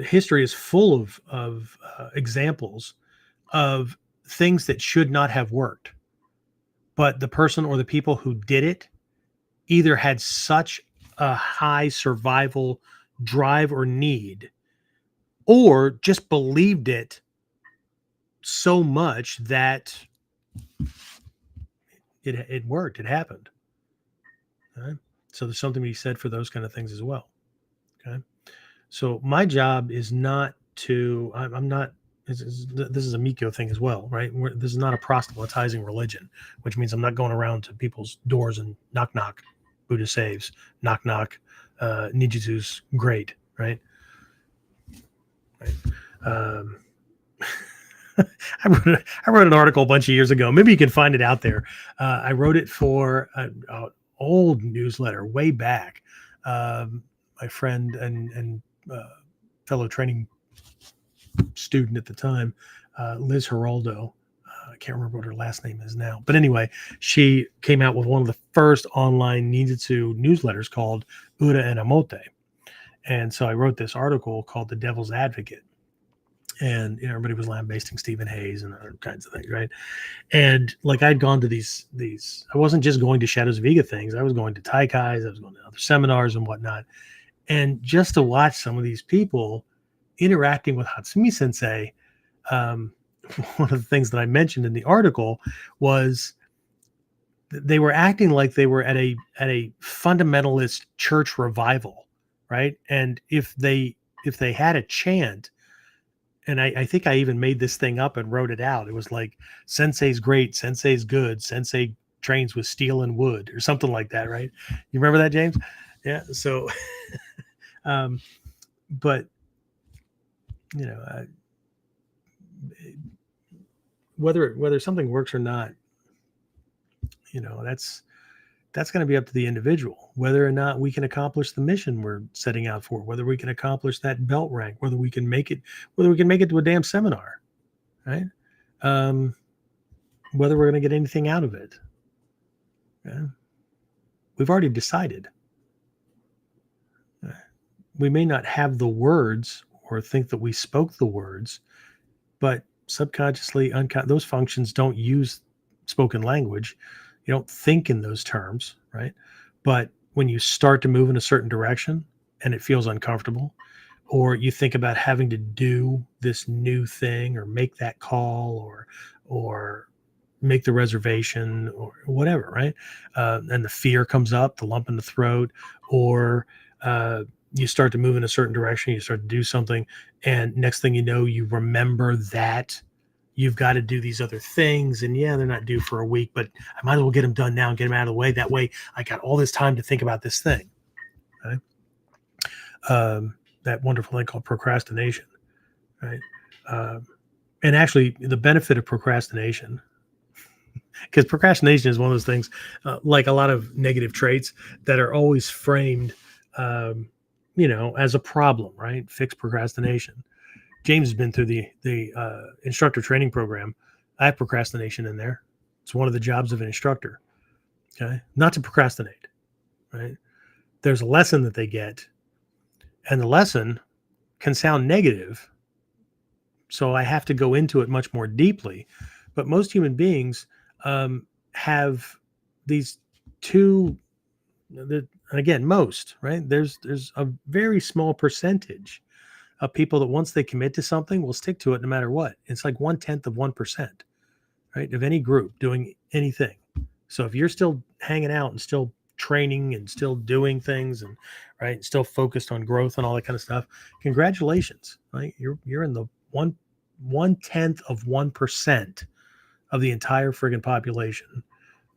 History is full of examples of things that should not have worked, but the person or the people who did it either had such a high survival drive or need, or just believed it so much that it worked. It happened. Okay? So there's something to be said for those kind of things as well. Okay. So my job is not to, I'm not, this is a Miko thing as well, right? This is not a proselytizing religion, which means I'm not going around to people's doors and knock, knock, Buddha saves, knock, knock, Ninjutsu's great, right? Right. I wrote an article a bunch of years ago. Maybe you can find it out there. I wrote it for an old newsletter way back. My friend and fellow training student at the time, Liz Geraldo. I can't remember what her last name is now. But anyway, she came out with one of the first online Ninjutsu newsletters called Ura and Amote. And so I wrote this article called The Devil's Advocate. And everybody was lambasting Stephen Hayes and other kinds of things, right? And like I'd gone to these, I wasn't just going to Shadows of Ega things. I was going to Taikais, I was going to other seminars and whatnot. And just to watch some of these people interacting with Hatsumi Sensei, one of the things that I mentioned in the article was they were acting like they were at a fundamentalist church revival, right? And if they had a chant, and I think I even made this thing up and wrote it out. It was like, Sensei's great, Sensei's good, Sensei trains with steel and wood, or something like that, right? You remember that, James? Yeah. So, but whether something works or not, that's going to be up to the individual, whether or not we can accomplish the mission we're setting out for, whether we can accomplish that belt rank, whether we can make it to a damn seminar, right? Whether we're going to get anything out of it. Yeah. We've already decided. We may not have the words or think that we spoke the words, but subconsciously, those functions don't use spoken language. You don't think in those terms, right? But when you start to move in a certain direction and it feels uncomfortable, or you think about having to do this new thing or make that call or make the reservation or whatever, right? And the fear comes up, the lump in the throat, or you start to move in a certain direction, you start to do something, and next thing you know, you remember that you've got to do these other things, and yeah, they're not due for a week, but I might as well get them done now and get them out of the way. That way I got all this time to think about this thing. Okay? That wonderful thing called procrastination, right? And actually the benefit of procrastination, because procrastination is one of those things, like a lot of negative traits that are always framed, as a problem, right? Fix procrastination. James has been through the instructor training program. I have procrastination in there. It's one of the jobs of an instructor. Okay. Not to procrastinate, right? There's a lesson that they get, and the lesson can sound negative. So I have to go into it much more deeply. But most human beings have these two, and again, most, right? There's a very small percentage of people that once they commit to something will stick to it no matter what. It's like 1/10 of 1%, right? Of any group doing anything. So if you're still hanging out and still training and still doing things and right, still focused on growth and all that kind of stuff, congratulations, right? You're in the 1/10 of 1% of the entire friggin' population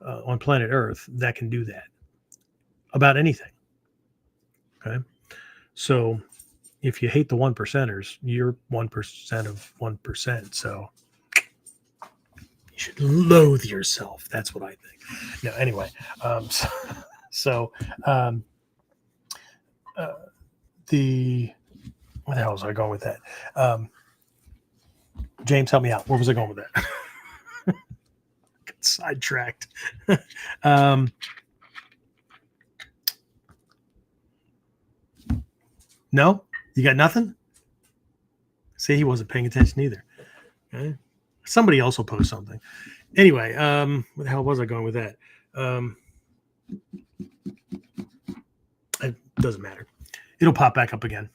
on planet Earth that can do that about anything. Okay. So if you hate the 1%ers, you're 1% of 1%. So you should loathe yourself. That's what I think. No, anyway. So the where the hell was I going with that? James, help me out. Where was I going with that? Got sidetracked. No, you got nothing. See, he wasn't paying attention either. Okay. Somebody else will post something. Anyway, where the hell was I going with that? It doesn't matter. It'll pop back up again.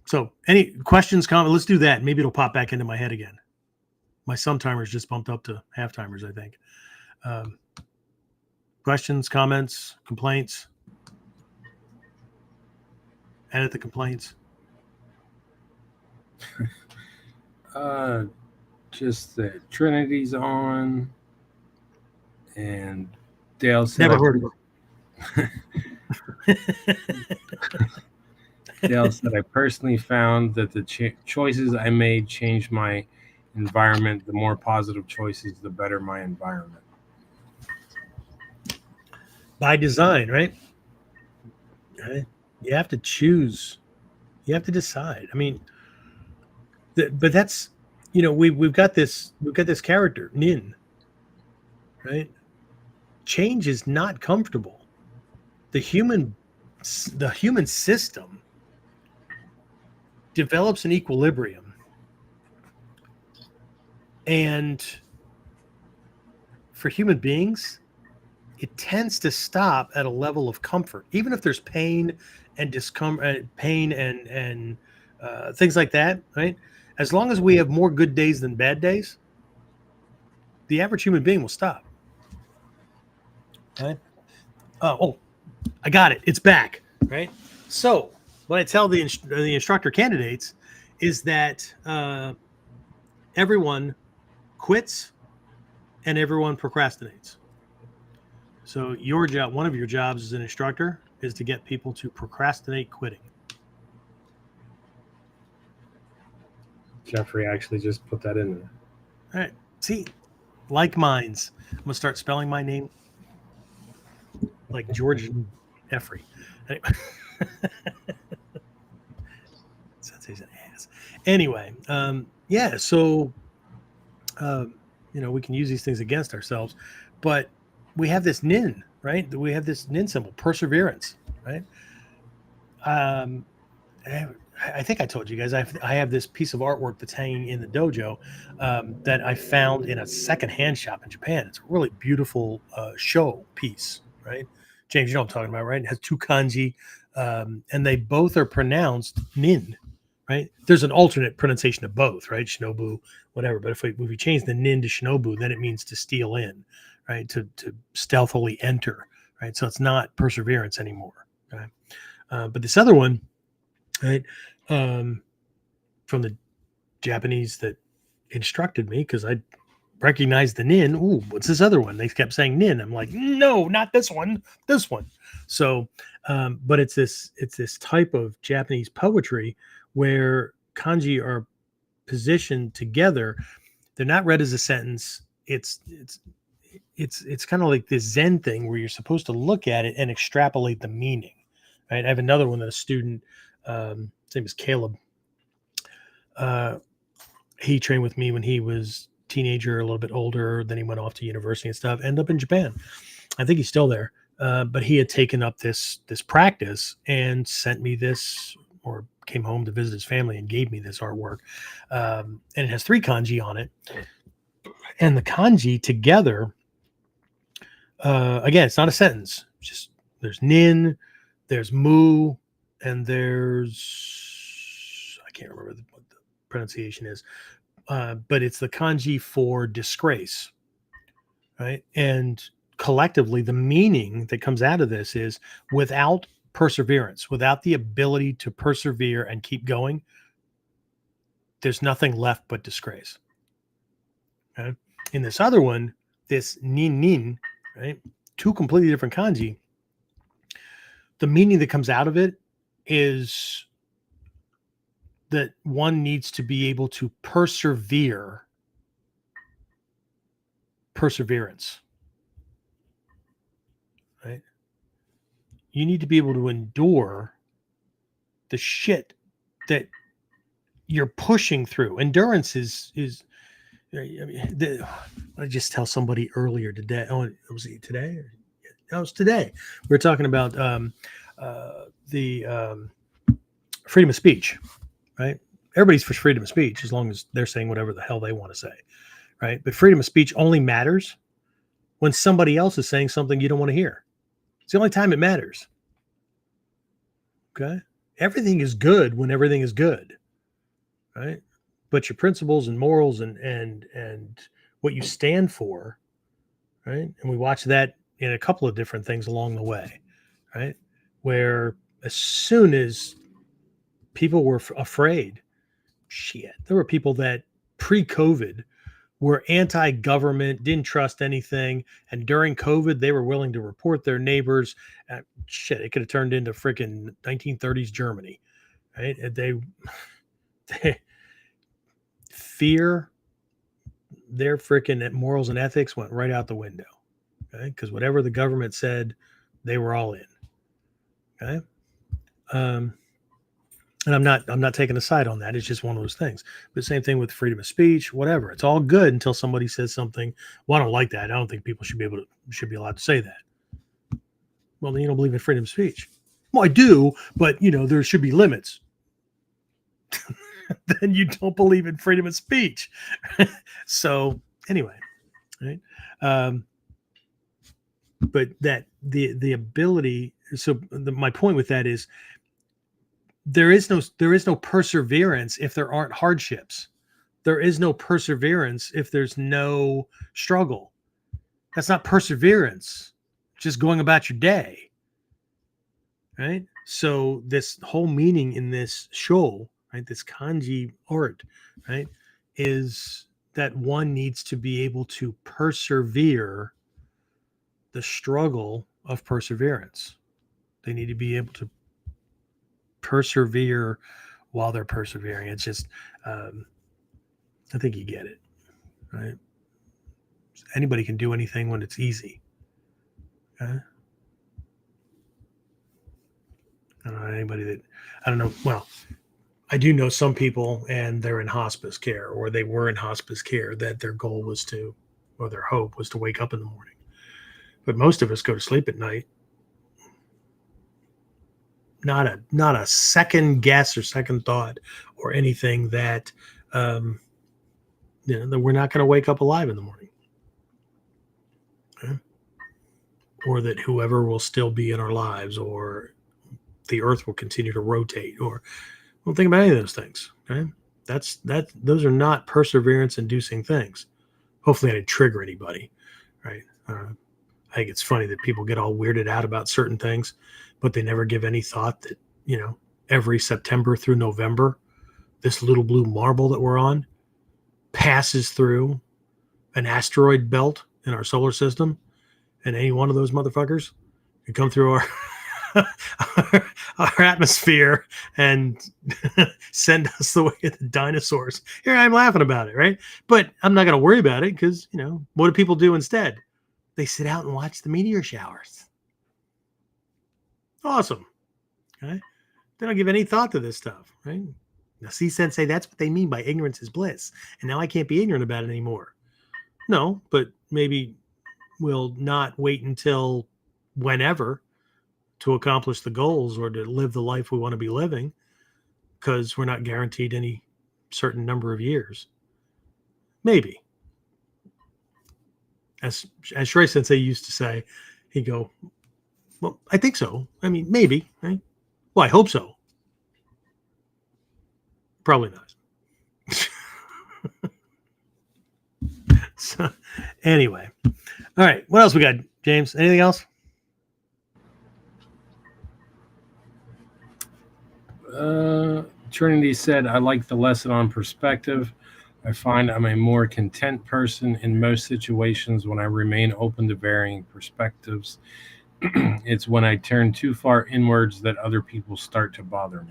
So, any questions, comments? Let's do that. Maybe it'll pop back into my head again. My sometimers just bumped up to half timers, I think. Questions, comments, complaints? Edit the complaints. Just that Trinity's on, and Dale said Never heard of her. Dale said, I personally found that the choices I made changed my environment. The more positive choices, the better my environment. By design, right? Okay. You have to choose. You have to decide. I mean, but that's, we've got this character, Nin, right? Change is not comfortable. The human system develops an equilibrium, and for human beings, it tends to stop at a level of comfort, even if there's pain and discomfort, pain and things like that, right? As long as we have more good days than bad days, the average human being will stop. Okay. Oh, I got it. It's back, right? So what I tell the instructor candidates is that everyone quits and everyone procrastinates. So your job, one of your jobs as an instructor, is to get people to procrastinate quitting. Jeffrey actually just put that in there. All right. See, like minds. I'm going to start spelling my name like George Jeffrey. Anyway. Sensei's an ass. Anyway, yeah, so, we can use these things against ourselves, but we have this nin, right? We have this nin symbol, perseverance, right? I think I told you guys I have this piece of artwork that's hanging in the dojo that I found in a secondhand shop in Japan. It's a really beautiful show piece, right? James, you know what I'm talking about, right? It has two kanji, and they both are pronounced nin, right? There's an alternate pronunciation of both, right? Shinobu, whatever. But if we change the nin to shinobu, then it means to steal in, right? To stealthily enter, right? So it's not perseverance anymore, okay? But this other one, right, from the Japanese that instructed me, because I recognized the nin. Ooh, what's this other one? They kept saying nin. I'm like, no, not this one, this one. So, but it's this type of Japanese poetry where kanji are positioned together. They're not read as a sentence. It's kind of like this Zen thing where you're supposed to look at it and extrapolate the meaning. Right? I have another one that a student, his name is Caleb. He trained with me when he was a teenager, a little bit older. Then he went off to university and stuff. Ended up in Japan. I think he's still there. But he had taken up this practice and sent me this, or came home to visit his family and gave me this artwork. And it has 3 kanji on it. And the kanji together, again, it's not a sentence. It's just there's nin, there's mu, and there's, I can't remember what the pronunciation is, but it's the kanji for disgrace, right? And collectively, the meaning that comes out of this is without perseverance, without the ability to persevere and keep going, there's nothing left but disgrace. Okay? In this other one, this nin, right? 2 completely different kanji. The meaning that comes out of it is that one needs to be able to persevere perseverance, right? You need to be able to endure the shit that you're pushing through. Endurance is I mean, I just tell somebody earlier today. Oh, was it today? No, it was today. We were talking about the freedom of speech, right? Everybody's for freedom of speech as long as they're saying whatever the hell they want to say, right? But freedom of speech only matters when somebody else is saying something you don't want to hear. It's the only time it matters. Okay? Everything is good when everything is good, right? But your principles and morals and what you stand for, right? And we watch that in a couple of different things along the way, right? Where as soon as people were afraid, shit, there were people that pre-COVID were anti-government, didn't trust anything, and during COVID they were willing to report their neighbors. Shit, it could have turned into freaking 1930s Germany, right? They fear, their freaking morals and ethics went right out the window, okay? Because whatever the government said, they were all in, okay? And I'm not taking a side on that. It's just one of those things. But same thing with freedom of speech, whatever. It's all good until somebody says something. Well, I don't like that. I don't think people should be allowed to say that. Well, then you don't believe in freedom of speech. Well, I do, but there should be limits. Then you don't believe in freedom of speech. So anyway, right? But that the ability. So my point with that is, there is no perseverance if there aren't hardships. There is no perseverance if there's no struggle. That's not perseverance. Just going about your day, right? So this whole meaning in this show, right, this kanji art, right, is that one needs to be able to persevere the struggle of perseverance. They need to be able to persevere while they're persevering. It's just, I think you get it, right? Anybody can do anything when it's easy. Okay? I don't know anybody that, I don't know. Well, I do know some people, and they're in hospice care, or they were in hospice care, that their goal was to, or their hope was to wake up in the morning. But most of us go to sleep at night. Not a second guess or second thought or anything that that we're not going to wake up alive in the morning, okay? Or that whoever will still be in our lives, or the earth will continue to rotate, or don't think about any of those things. Okay, those are not perseverance inducing things. Hopefully I didn't trigger anybody, right? I think it's funny that people get all weirded out about certain things, but they never give any thought that, every September through November, this little blue marble that we're on passes through an asteroid belt in our solar system, and any one of those motherfuckers could come through our atmosphere and send us the way of the dinosaurs. Here I'm laughing about it, right? But I'm not going to worry about it because, what do people do instead? They sit out and watch the meteor showers. Awesome. Okay. They don't give any thought to this stuff, right? Now, see, Sensei, that's what they mean by ignorance is bliss. And now I can't be ignorant about it anymore. No, but maybe we'll not wait until whenever to accomplish the goals or to live the life we want to be living, because we're not guaranteed any certain number of years. Maybe. As Shrey Sensei used to say, he'd go, well, I think so. I mean, maybe, right? Well, I hope so. Probably not. So, anyway. All right. What else we got, James? Anything else? Trinity said, I like the lesson on perspective. I find I'm a more content person in most situations when I remain open to varying perspectives. It's when I turn too far inwards that other people start to bother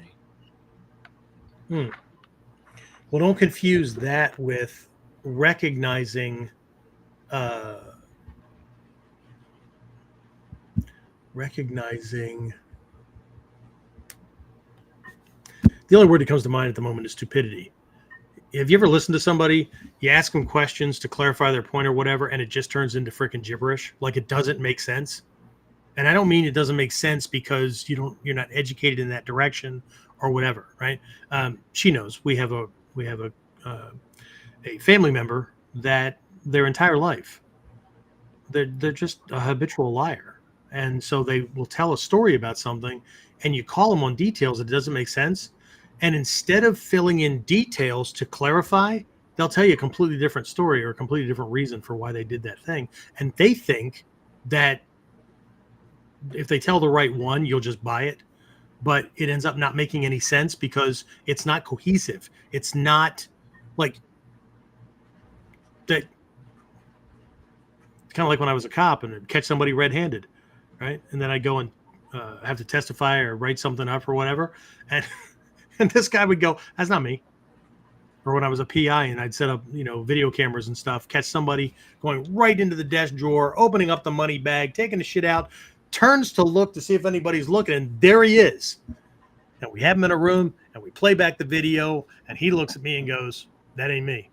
me. Well, don't confuse that with recognizing recognizing. The only word that comes to mind at the moment is stupidity. Have you ever listened to somebody, you ask them questions to clarify their point or whatever, and it just turns into freaking gibberish? Like it doesn't make sense. And I don't mean it doesn't make sense because you're not educated in that direction or whatever, right? She knows we have a family member that their entire life they're just a habitual liar, and so they will tell a story about something, and you call them on details that doesn't make sense, and instead of filling in details to clarify, they'll tell you a completely different story or a completely different reason for why they did that thing, and they think that if they tell the right one, you'll just buy it. But it ends up not making any sense because it's not cohesive. It's not like that. Kind of like when I was a cop and I'd catch somebody red-handed, right? And then I'd go and have to testify or write something up or whatever. And and this guy would go, "That's not me." Or when I was a PI and I'd set up, video cameras and stuff, catch somebody going right into the desk drawer, opening up the money bag, taking the shit out, turns to look to see if anybody's looking, and there he is. And we have him in a room, and we play back the video, and he looks at me and goes, "That ain't me."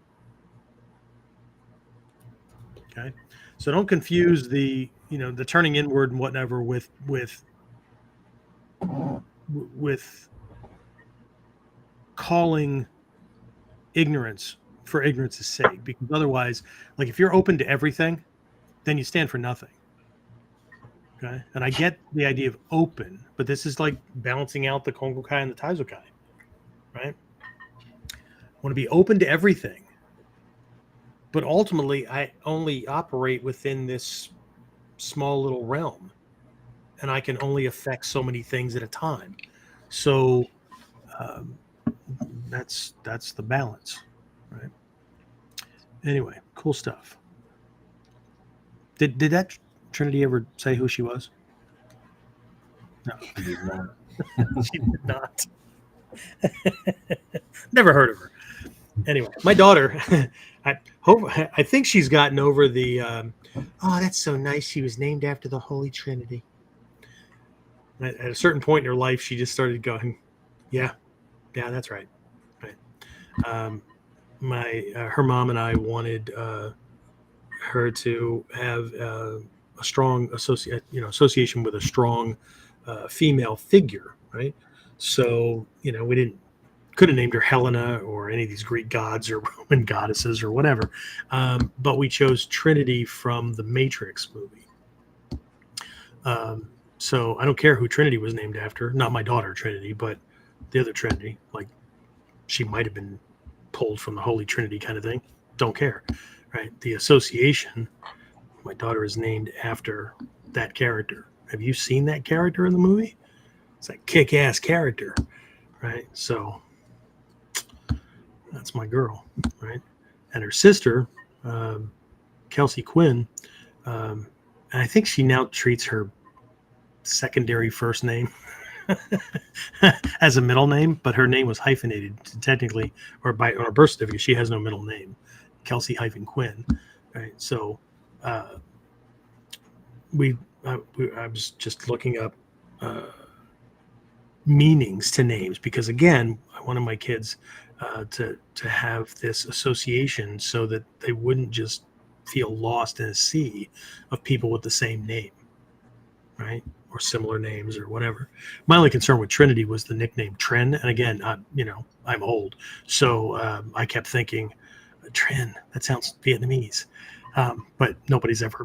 Okay, so don't confuse the turning inward and whatever with calling ignorance for ignorance's sake, because otherwise, like if you're open to everything, then you stand for nothing. Okay, and I get the idea of open, but this is like balancing out the Kongokai and the Taizokai, right? I want to be open to everything, but ultimately I only operate within this small little realm, and I can only affect so many things at a time. So that's the balance, right? Anyway, cool stuff. Did that Trinity ever say who she was? No, She did not. she did not. Never heard of her. Anyway, my daughter, I think she's gotten over the, oh, that's so nice. She was named after the Holy Trinity. At a certain point in her life, she just started going, yeah, that's right. Right. Her mom and I wanted her to have a strong association with a strong female figure, right? So we could have named her Helena or any of these Greek gods or Roman goddesses or whatever, but we chose Trinity from the Matrix movie. So I don't care who Trinity was named after, not my daughter Trinity, but the other Trinity, like she might have been pulled from the Holy Trinity kind of thing. Don't care, right? The association, my daughter is named after that character. Have you seen that character in the movie? It's a kick-ass character, right? So that's my girl, right? And her sister, Kelsey Quinn, and I think she now treats her secondary first name as a middle name, but her name was hyphenated technically, or by on her birth certificate, she has no middle name, Kelsey -Quinn, right? So I was just looking up meanings to names because, again, I wanted my kids to have this association so that they wouldn't just feel lost in a sea of people with the same name, right? Or similar names or whatever. My only concern with Trinity was the nickname Trin. And again, I'm old. So I kept thinking, Trin, that sounds Vietnamese. But nobody's ever,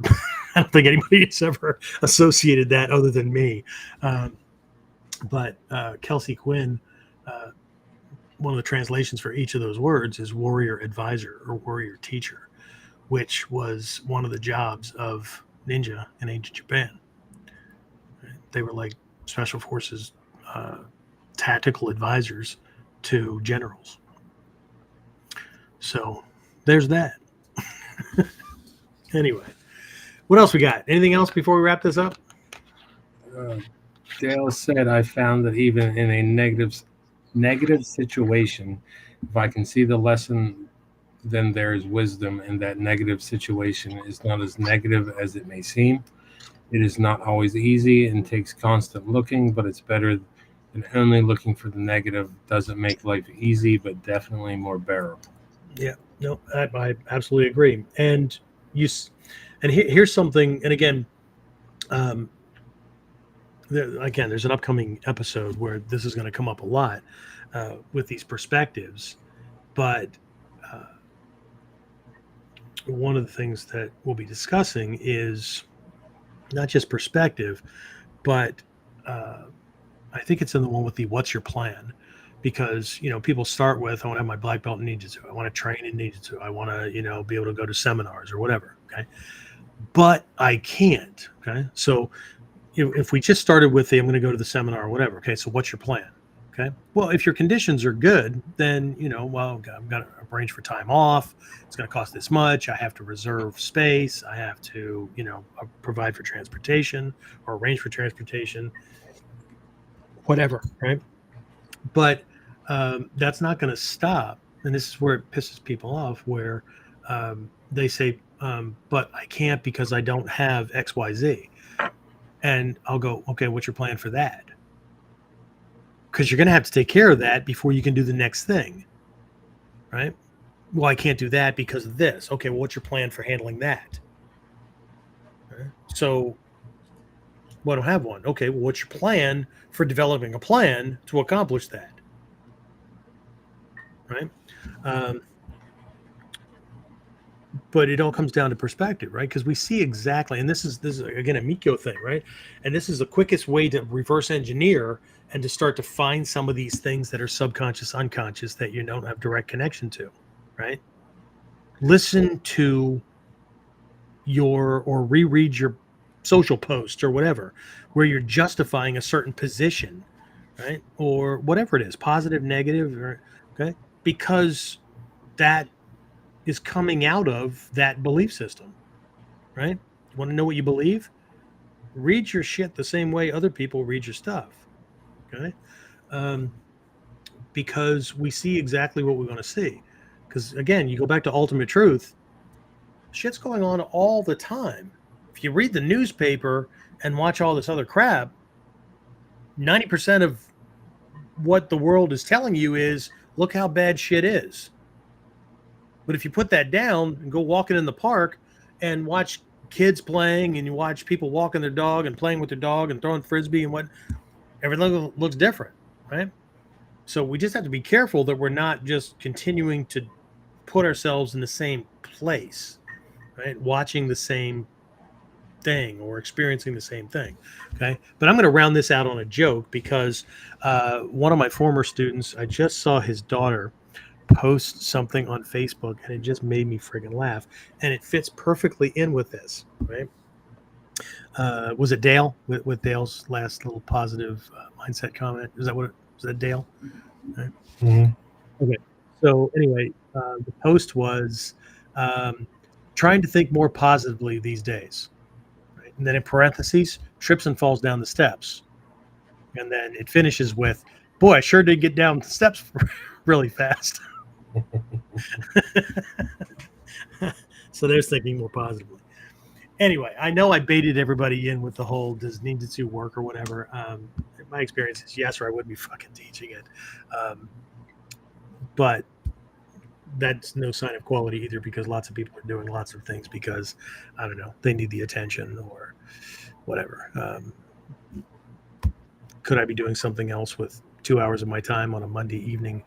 I don't think anybody has ever associated that other than me. But Kelsey Quinn, one of the translations for each of those words is warrior advisor or warrior teacher, which was one of the jobs of ninja in ancient Japan. They were like special forces tactical advisors to generals. So there's that. Anyway, what else we got? Anything else before we wrap this up? Dale said, I found that even in a negative situation, if I can see the lesson then there is wisdom, and that negative situation is not as negative as it may seem. It is not always easy and takes constant looking, but it's better than only looking for the negative. Doesn't make life easy, but definitely more bearable. Yeah, no, I absolutely agree. And here's something. And again, um, there's an upcoming episode where this is going to come up a lot with these perspectives. But uh, one of the things that we'll be discussing is not just perspective, but uh, I think it's in the one with the "What's your plan?" Because people start with, "I want to have my black belt in Ninjutsu. I want to train in Ninjutsu. I want to be able to go to seminars or whatever." Okay, but I can't. Okay, so if we just started with the, "I'm going to go to the seminar or whatever." Okay, so what's your plan? Okay, well, if your conditions are good, then well, I'm going to arrange for time off. It's going to cost this much. I have to reserve space. I have to provide for transportation or arrange for transportation, whatever. Right. But that's not going to stop. And this is where it pisses people off, where they say, but I can't because I don't have XYZ. And I'll go, okay, what's your plan for that? Because you're going to have to take care of that before you can do the next thing. Right? Well, I can't do that because of this. Okay, well, what's your plan for handling that? Right? So, well, I don't have one. Okay, well, what's your plan for developing a plan to accomplish that? Right? But it all comes down to perspective, right? Because we see exactly, and this is again a Mikko thing, right? And this is the quickest way to reverse engineer and to start to find some of these things that are subconscious, unconscious that you don't have direct connection to, right? Listen to or reread your social posts or whatever, where you're justifying a certain position, right? Or whatever it is, positive, negative, or okay, because that is coming out of that belief system, right? You want to know what you believe? Read your shit the same way other people read your stuff, okay? Because we see exactly what we want to see. Because again, you go back to ultimate truth, shit's going on all the time. If you read the newspaper and watch all this other crap, 90% of what the world is telling you is, look how bad shit is. But if you put that down and go walking in the park and watch kids playing, and you watch people walking their dog and playing with their dog and throwing frisbee and what, everything looks different, right? So we just have to be careful that we're not just continuing to put ourselves in the same place, right? Watching the same thing or experiencing the same thing. Okay. But I'm going to round this out on a joke because one of my former students, I just saw his daughter post something on Facebook and it just made me friggin' laugh. And it fits perfectly in with this, right? Was it Dale with Dale's last little positive mindset comment? Is that what was that Dale? Right. Mm-hmm. Okay. So anyway, the post was trying to think more positively these days. Right? And then in parentheses, trips and falls down the steps. And then it finishes with, boy, I sure did get down the steps really fast. So there's thinking more positively. Anyway, I know I baited everybody in with the whole does ninjutsu work or whatever. My experience is yes, or I wouldn't be fucking teaching it. But that's no sign of quality either, because lots of people are doing lots of things because, I don't know, they need the attention or whatever. Could I be doing something else with 2 hours of my time on a Monday evening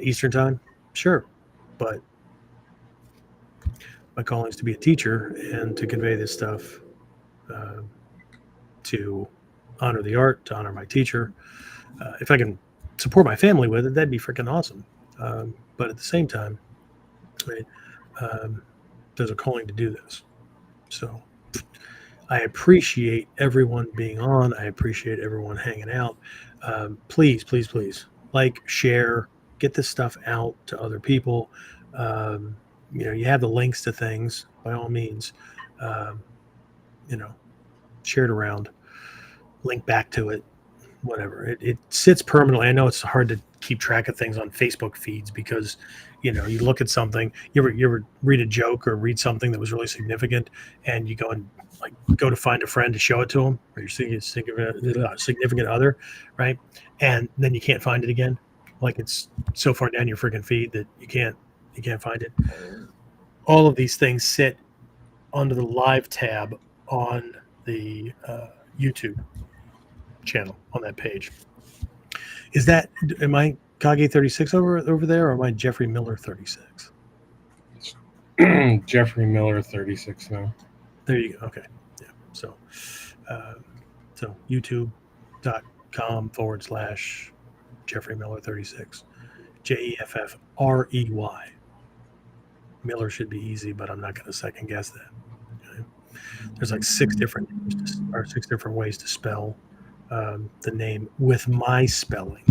Eastern time? Sure. But my calling is to be a teacher and to convey this stuff, to honor the art, to honor my teacher. If I can support my family with it, that'd be freaking awesome. But at the same time, right, there's a calling to do this. So I appreciate everyone being on. I appreciate everyone hanging out. Please, please, please, like, share, get this stuff out to other people. You have the links to things, by all means. Share it around, link back to it, whatever. It sits permanently. I know it's hard to keep track of things on Facebook feeds because, you look at something, you ever read a joke or read something that was really significant, and you go and go to find a friend to show it to them, or your significant other, right? And then you can't find it again. Like it's so far down your freaking feed that you can't find it. All of these things sit under the live tab on the YouTube channel on that page. Am I Kage 36 over there, or am I Jeffrey Miller 36? Jeffrey Miller 36 now. There you go. Okay. Yeah. So youtube.com/Jeffrey Miller 36. JEFFREY. Miller should be easy, but I'm not going to second guess that. Okay. There's like six different ways to spell the name with my spelling.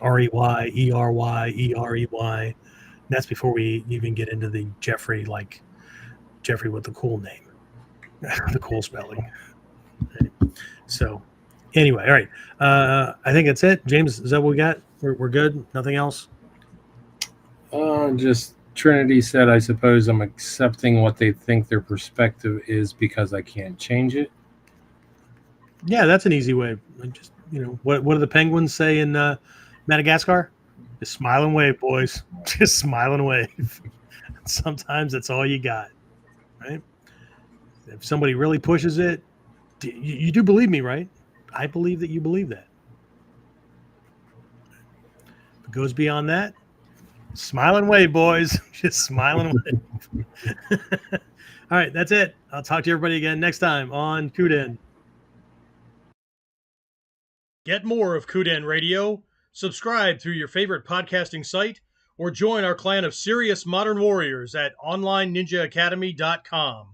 REY, ERY. That's before we even get into the Jeffrey, like Jeffrey with the cool name, the cool spelling. Okay. So, anyway, all right. I think that's it. James, is that what we got? We're good. Nothing else. Just Trinity said, I suppose I'm accepting what they think their perspective is because I can't change it. Yeah, that's an easy way. Just what do the penguins say in Madagascar? Just smile and wave, boys. Just smile and wave. Sometimes that's all you got, right? If somebody really pushes it, you do believe me, right? I believe that you believe that. If it goes beyond that, smile and wave, boys. Just smile and wave. All right, that's it. I'll talk to everybody again next time on KUDEN. Get more of KUDEN Radio, subscribe through your favorite podcasting site, or join our clan of serious modern warriors at onlineninjaacademy.com.